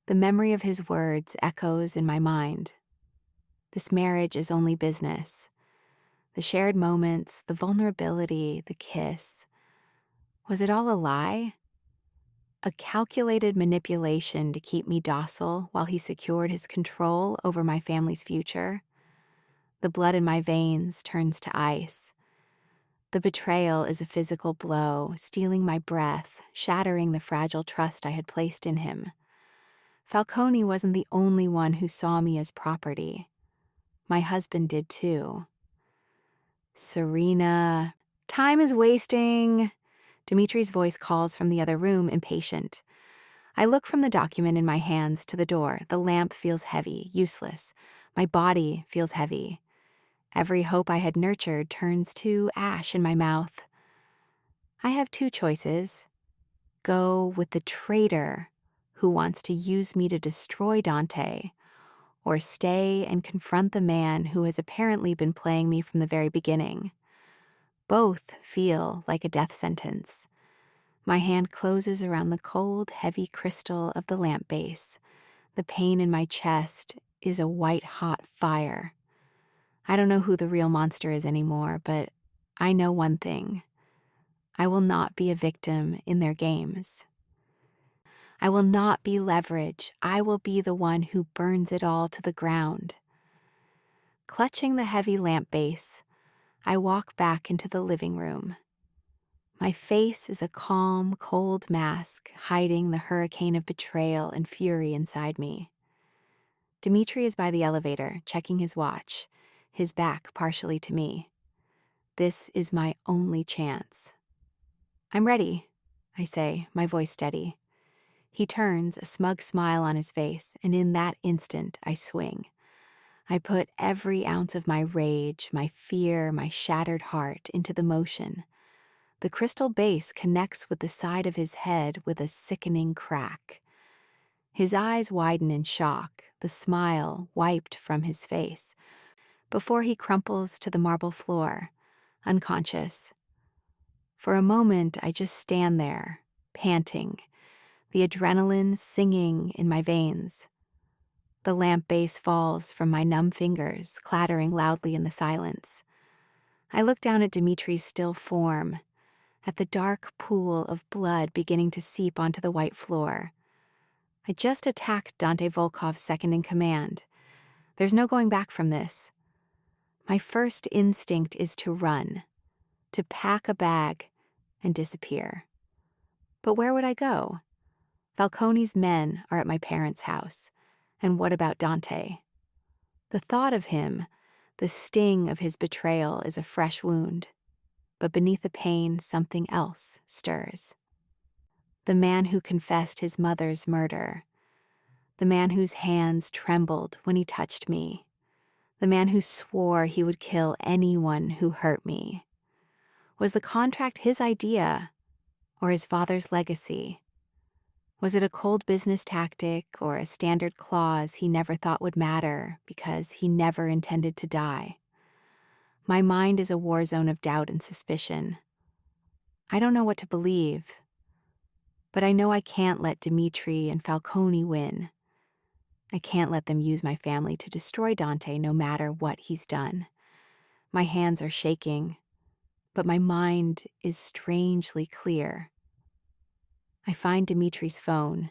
The memory of his words echoes in my mind. This marriage is only business. The shared moments, the vulnerability, the kiss. Was it all a lie? a calculated manipulation to keep me docile while he secured his control over my family's future. The blood in my veins turns to ice. The betrayal is a physical blow, stealing my breath, shattering the fragile trust I had placed in him. Falcone wasn't the only one who saw me as property. My husband did too. Serena. Time is wasting. Dimitri's voice calls from the other room, impatient. I look from the document in my hands to the door. The lamp feels heavy, useless. My body feels heavy. Every hope I had nurtured turns to ash in my mouth. I have two choices. Go with the traitor who wants to use me to destroy Dante, or stay and confront the man who has apparently been playing me from the very beginning. Both feel like a death sentence. My hand closes around the cold, heavy crystal of the lamp base. The pain in my chest is a white-hot fire. I don't know who the real monster is anymore, but I know one thing. I will not be a victim in their games. I will not be leverage. I will be the one who burns it all to the ground. Clutching the heavy lamp base, I walk back into the living room. My face is a calm, cold mask hiding the hurricane of betrayal and fury inside me. Dimitri is by the elevator, checking his watch, his back partially to me. This is my only chance. I'm ready, I say, my voice steady. He turns, a smug smile on his face, and in that instant I swing. I put every ounce of my rage, my fear, my shattered heart into the motion. The crystal base connects with the side of his head with a sickening crack. His eyes widen in shock, the smile wiped from his face, before he crumples to the marble floor, unconscious. For a moment, I just stand there, panting, the adrenaline singing in my veins. The lamp base falls from my numb fingers, clattering loudly in the silence. I look down at Dimitri's still form, at the dark pool of blood beginning to seep onto the white floor. I just attacked Dante Volkov's second in command. There's no going back from this. My first instinct is to run, to pack a bag and disappear. But where would I go? Falcone's men are at my parents' house. And what about Dante? The thought of him, the sting of his betrayal, is a fresh wound. But beneath the pain, something else stirs. The man who confessed his mother's murder. The man whose hands trembled when he touched me. The man who swore he would kill anyone who hurt me. Was the contract his idea or his father's legacy? Was it a cold business tactic or a standard clause he never thought would matter because he never intended to die? My mind is a war zone of doubt and suspicion. I don't know what to believe, but I know I can't let Dimitri and Falcone win. I can't let them use my family to destroy Dante no matter what he's done. My hands are shaking, but my mind is strangely clear. I find Dimitri's phone,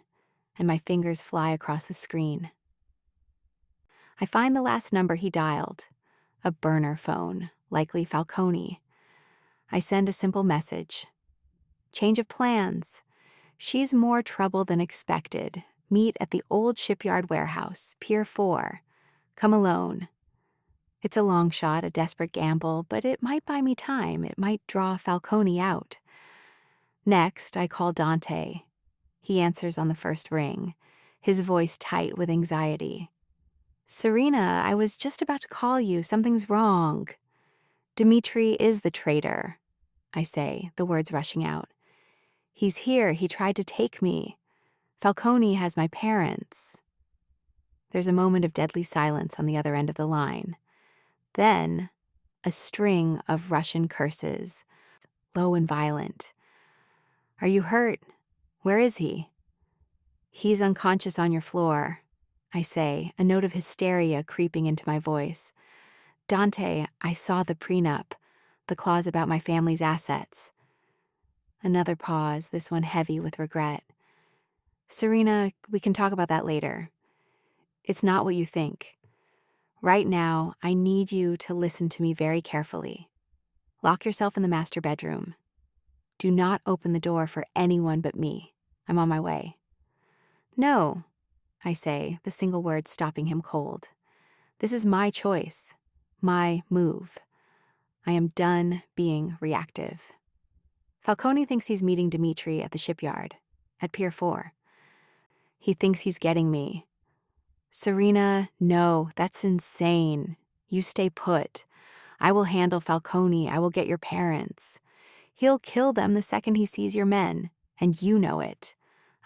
and my fingers fly across the screen. I find the last number he dialed, a burner phone, likely Falcone. I send a simple message. Change of plans. She's more trouble than expected. Meet at the old shipyard warehouse, Pier 4. Come alone. It's a long shot, a desperate gamble, but it might buy me time. It might draw Falcone out. Next, I call Dante. He answers on the first ring, his voice tight with anxiety. Serena, I was just about to call you. Something's wrong. Dimitri is the traitor, I say, the words rushing out. He's here. He tried to take me. Falcone has my parents. There's a moment of deadly silence on the other end of the line. Then, a string of Russian curses, low and violent. Are you hurt? Where is he? He's unconscious on your floor, I say, a note of hysteria creeping into my voice. Dante, I saw the prenup, the clause about my family's assets. Another pause, this one heavy with regret. Serena, we can talk about that later. It's not what you think. Right now, I need you to listen to me very carefully. Lock yourself in the master bedroom. Do not open the door for anyone but me. I'm on my way. No, I say, the single word stopping him cold. This is my choice, my move. I am done being reactive. Falcone thinks he's meeting Dimitri at the shipyard, at Pier 4. He thinks he's getting me. Serena, no, that's insane. You stay put. I will handle Falcone. I will get your parents. He'll kill them the second he sees your men, and you know it,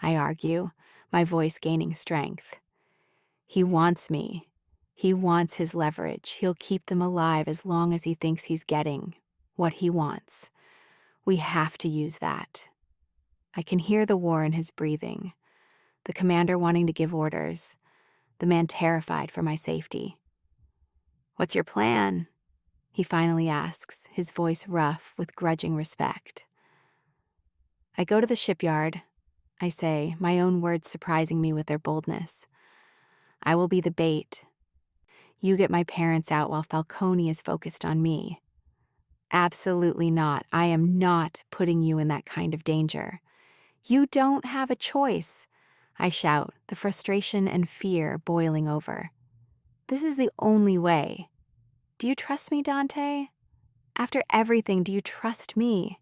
I argue, my voice gaining strength. He wants me. He wants his leverage. He'll keep them alive as long as he thinks he's getting what he wants. We have to use that. I can hear the war in his breathing, the commander wanting to give orders, the man terrified for my safety. What's your plan? He finally asks, his voice rough with grudging respect. I go to the shipyard, I say, my own words surprising me with their boldness. I will be the bait. You get my parents out while Falcone is focused on me. Absolutely not. I am not putting you in that kind of danger. You don't have a choice, I shout, the frustration and fear boiling over. This is the only way. Do you trust me, Dante? After everything, do you trust me?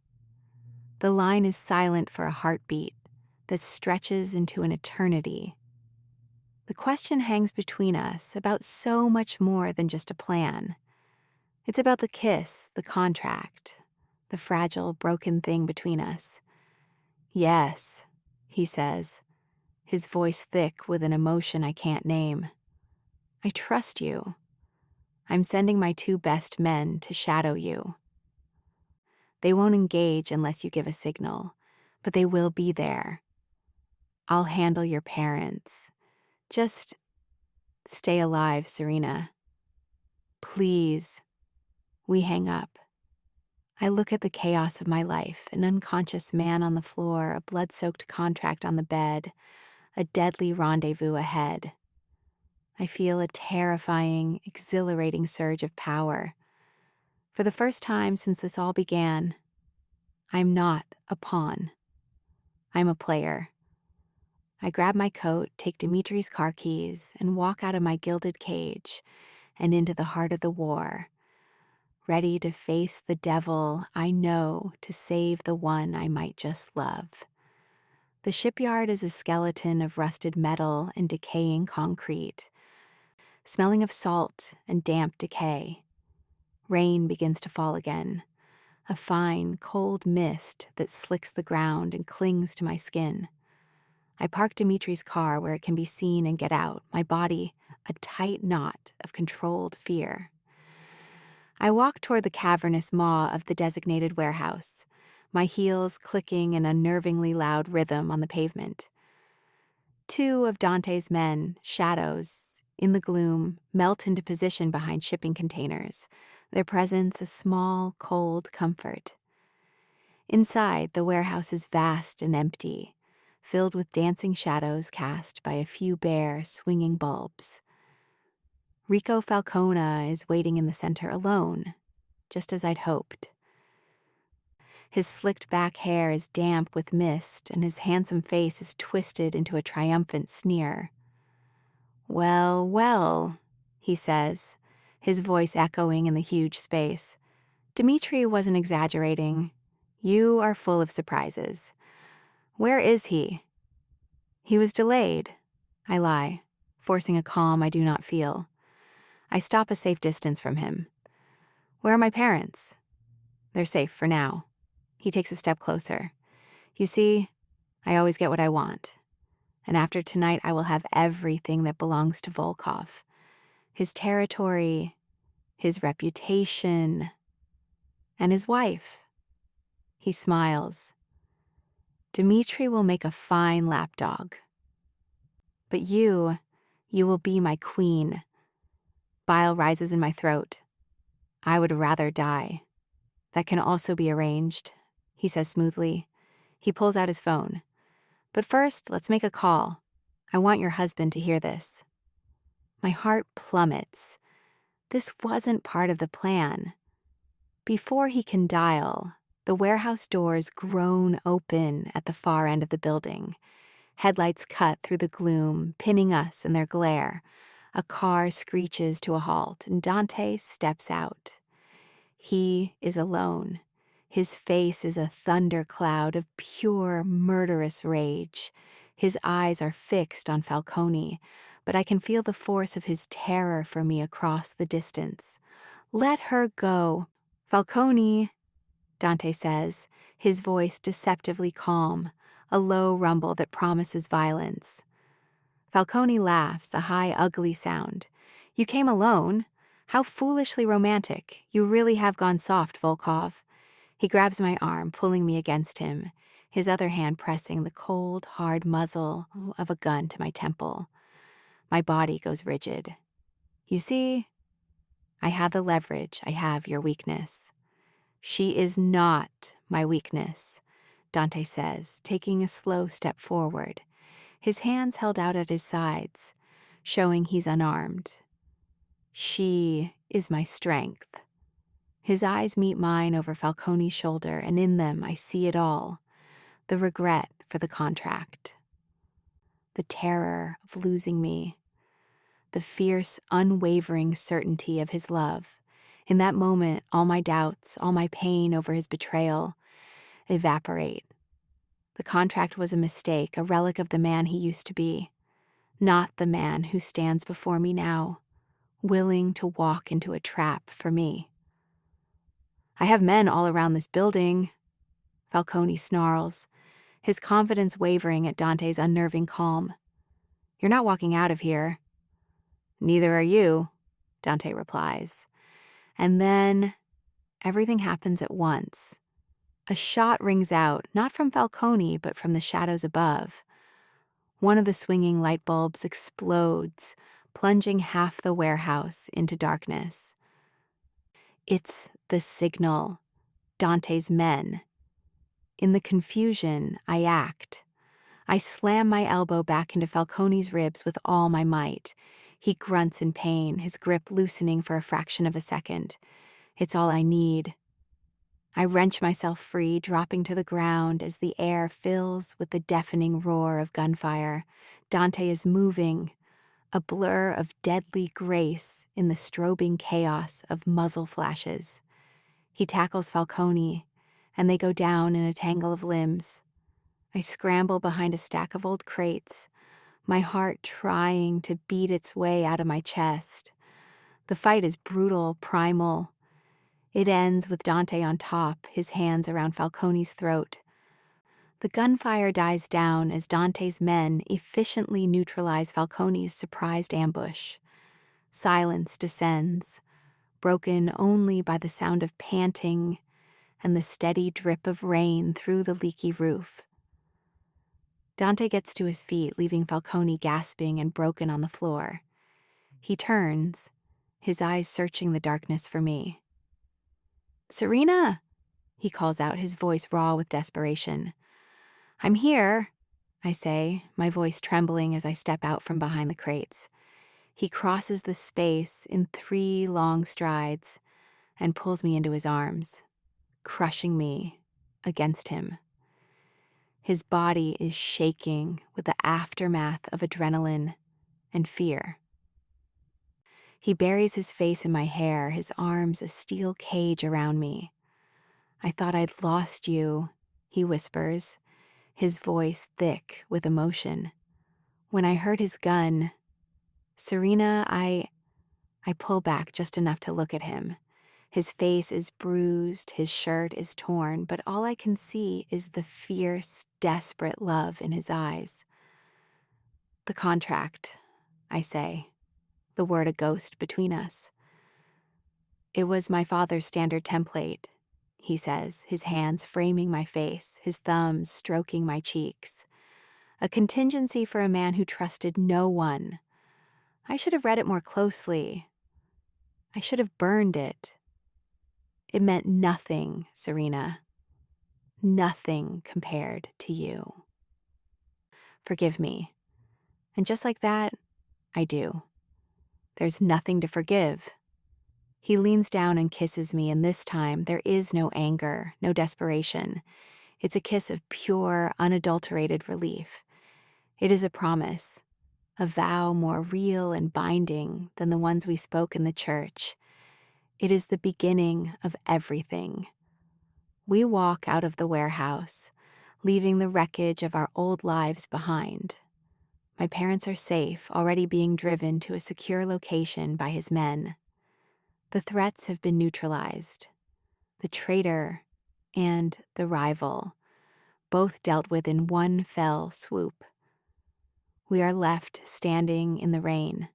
The line is silent for a heartbeat that stretches into an eternity. The question hangs between us about so much more than just a plan. It's about the kiss, the contract, the fragile, broken thing between us. Yes, he says, his voice thick with an emotion I can't name. I trust you. I'm sending my 2 best men to shadow you. They won't engage unless you give a signal, but they will be there. I'll handle your parents. Just stay alive, Serena. Please. We hang up. I look at the chaos of my life, an unconscious man on the floor, a blood-soaked contract on the bed, a deadly rendezvous ahead. I feel a terrifying, exhilarating surge of power. For the first time since this all began, I'm not a pawn. I'm a player. I grab my coat, take Dimitri's car keys, and walk out of my gilded cage and into the heart of the war, ready to face the devil I know to save the one I might just love. The shipyard is a skeleton of rusted metal and decaying concrete, smelling of salt and damp decay. Rain begins to fall again, a fine, cold mist that slicks the ground and clings to my skin. I park Dimitri's car where it can be seen and get out, my body a tight knot of controlled fear. I walk toward the cavernous maw of the designated warehouse, my heels clicking an unnervingly loud rhythm on the pavement. 2 of Dante's men, shadows, in the gloom, melt into position behind shipping containers, their presence a small, cold comfort. Inside, the warehouse is vast and empty, filled with dancing shadows cast by a few bare, swinging bulbs. Rico Falcone is waiting in the center alone, just as I'd hoped. His slicked back hair is damp with mist, and his handsome face is twisted into a triumphant sneer. Well, well, he says, his voice echoing in the huge space. Dimitri wasn't exaggerating. You are full of surprises. Where is he? He was delayed. I lie, forcing a calm I do not feel. I stop a safe distance from him. Where are my parents? They're safe for now. He takes a step closer. You see, I always get what I want. And after tonight, I will have everything that belongs to Volkov. His territory, his reputation, and his wife. He smiles. Dimitri will make a fine lapdog. But you will be my queen. Bile rises in my throat. I would rather die. That can also be arranged, he says smoothly. He pulls out his phone. But first, let's make a call. I want your husband to hear this. My heart plummets. This wasn't part of the plan. Before he can dial, the warehouse doors groan open at the far end of the building. Headlights cut through the gloom, pinning us in their glare. A car screeches to a halt, and Dante steps out. He is alone. His face is a thundercloud of pure, murderous rage. His eyes are fixed on Falcone, but I can feel the force of his terror for me across the distance. Let her go. Falcone, Dante says, his voice deceptively calm, a low rumble that promises violence. Falcone laughs, a high, ugly sound. You came alone? How foolishly romantic. You really have gone soft, Volkov. He grabs my arm, pulling me against him, his other hand pressing the cold, hard muzzle of a gun to my temple. My body goes rigid. You see, I have the leverage, I have your weakness. She is not my weakness, Dante says, taking a slow step forward, his hands held out at his sides, showing he's unarmed. She is my strength. His eyes meet mine over Falcone's shoulder, and in them I see it all. The regret for the contract. The terror of losing me. The fierce, unwavering certainty of his love. In that moment, all my doubts, all my pain over his betrayal evaporate. The contract was a mistake, a relic of the man he used to be. Not the man who stands before me now, willing to walk into a trap for me. I have men all around this building, Falcone snarls, his confidence wavering at Dante's unnerving calm. You're not walking out of here. Neither are you, Dante replies. And then everything happens at once. A shot rings out, not from Falcone, but from the shadows above. One of the swinging light bulbs explodes, plunging half the warehouse into darkness. It's the signal. Dante's men. In the confusion, I act. I slam my elbow back into Falcone's ribs with all my might. He grunts in pain, his grip loosening for a fraction of a second. It's all I need. I wrench myself free, dropping to the ground as the air fills with the deafening roar of gunfire. Dante is moving, a blur of deadly grace in the strobing chaos of muzzle flashes. He tackles Falcone, and they go down in a tangle of limbs. I scramble behind a stack of old crates, my heart trying to beat its way out of my chest. The fight is brutal, primal. It ends with Dante on top, his hands around Falcone's throat. The gunfire dies down as Dante's men efficiently neutralize Falcone's surprised ambush. Silence descends, broken only by the sound of panting and the steady drip of rain through the leaky roof. Dante gets to his feet, leaving Falcone gasping and broken on the floor. He turns, his eyes searching the darkness for me. Serena, he calls out, his voice raw with desperation. I'm here, I say, my voice trembling as I step out from behind the crates. He crosses the space in 3 long strides and pulls me into his arms, crushing me against him. His body is shaking with the aftermath of adrenaline and fear. He buries his face in my hair, his arms a steel cage around me. I thought I'd lost you, he whispers, his voice thick with emotion. When I heard his gun, Serena, I pull back just enough to look at him. His face is bruised, his shirt is torn, but all I can see is the fierce, desperate love in his eyes. The contract, I say, the word a ghost between us. It was my father's standard template, he says, his hands framing my face, his thumbs stroking my cheeks. A contingency for a man who trusted no one. I should have read it more closely. I should have burned it. It meant nothing, Serena. Nothing compared to you. Forgive me. And just like that, I do. There's nothing to forgive. He leans down and kisses me, and this time there is no anger, no desperation. It's a kiss of pure, unadulterated relief. It is a promise, a vow more real and binding than the ones we spoke in the church. It is the beginning of everything. We walk out of the warehouse, leaving the wreckage of our old lives behind. My parents are safe, already being driven to a secure location by his men. The threats have been neutralized. The traitor and the rival, both dealt with in one fell swoop. We are left standing in the rain,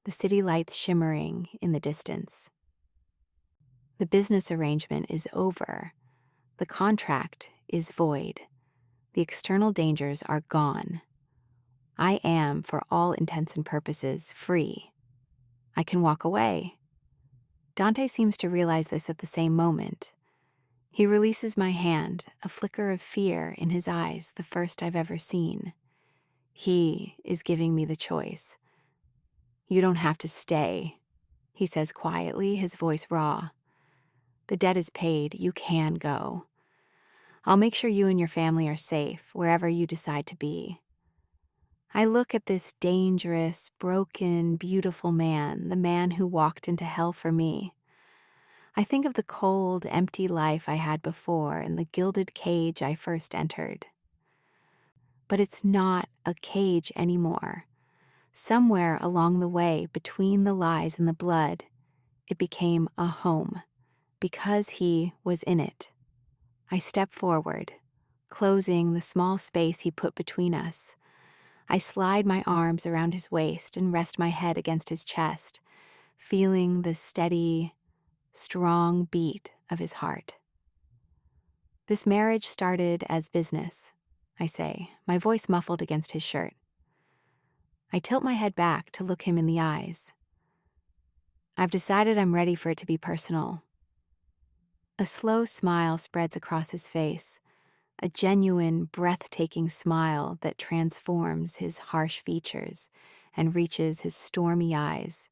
the city lights shimmering in the distance. The business arrangement is over. The contract is void. The external dangers are gone. I am, for all intents and purposes, free. I can walk away. Dante seems to realize this at the same moment. He releases my hand, a flicker of fear in his eyes, the first I've ever seen. He is giving me the choice. You don't have to stay, he says quietly, his voice raw. The debt is paid. You can go. I'll make sure you and your family are safe wherever you decide to be. I look at this dangerous, broken, beautiful man, the man who walked into hell for me. I think of the cold, empty life I had before and the gilded cage I first entered. But it's not a cage anymore. Somewhere along the way, between the lies and the blood, it became a home, because he was in it. I step forward, closing the small space he put between us. I slide my arms around his waist and rest my head against his chest, feeling the steady, strong beat of his heart. This marriage started as business, I say, my voice muffled against his shirt. I tilt my head back to look him in the eyes. I've decided I'm ready for it to be personal. A slow smile spreads across his face, a genuine, breathtaking smile that transforms his harsh features and reaches his stormy eyes,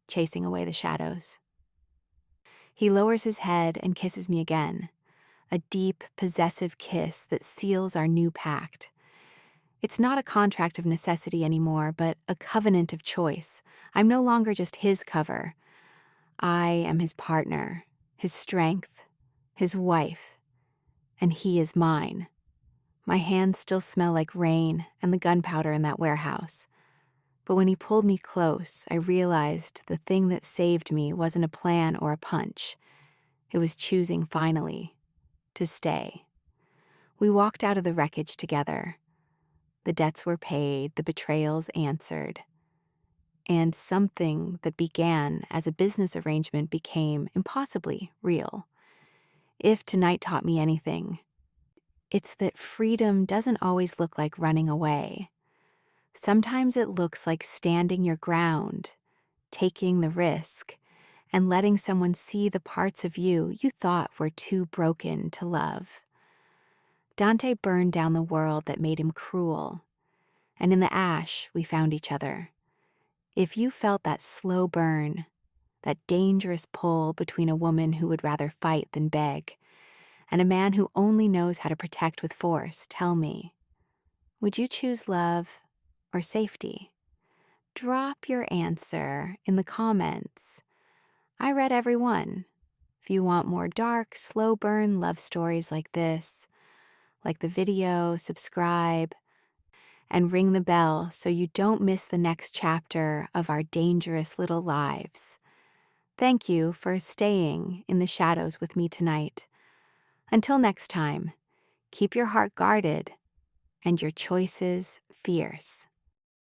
chasing away the shadows. He lowers his head and kisses me again, a deep, possessive kiss that seals our new pact. It's not a contract of necessity anymore, but a covenant of choice. I'm no longer just his cover. I am his partner, his strength, his wife, and he is mine. My hands still smell like rain and the gunpowder in that warehouse. But when he pulled me close, I realized the thing that saved me wasn't a plan or a punch. It was choosing, finally, to stay. We walked out of the wreckage together. The debts were paid, the betrayals answered. And something that began as a business arrangement became impossibly real. If tonight taught me anything, it's that freedom doesn't always look like running away. Sometimes it looks like standing your ground, taking the risk, and letting someone see the parts of you you thought were too broken to love. Dante burned down the world that made him cruel, and in the ash we found each other. If you felt that slow burn, that dangerous pull between a woman who would rather fight than beg, and a man who only knows how to protect with force, tell me, would you choose love or safety? Drop your answer in the comments. I read every one. If you want more dark, slow burn love stories like this, like the video, subscribe, and ring the bell so you don't miss the next chapter of our dangerous little lives. Thank you for staying in the shadows with me tonight. Until next time, keep your heart guarded and your choices fierce.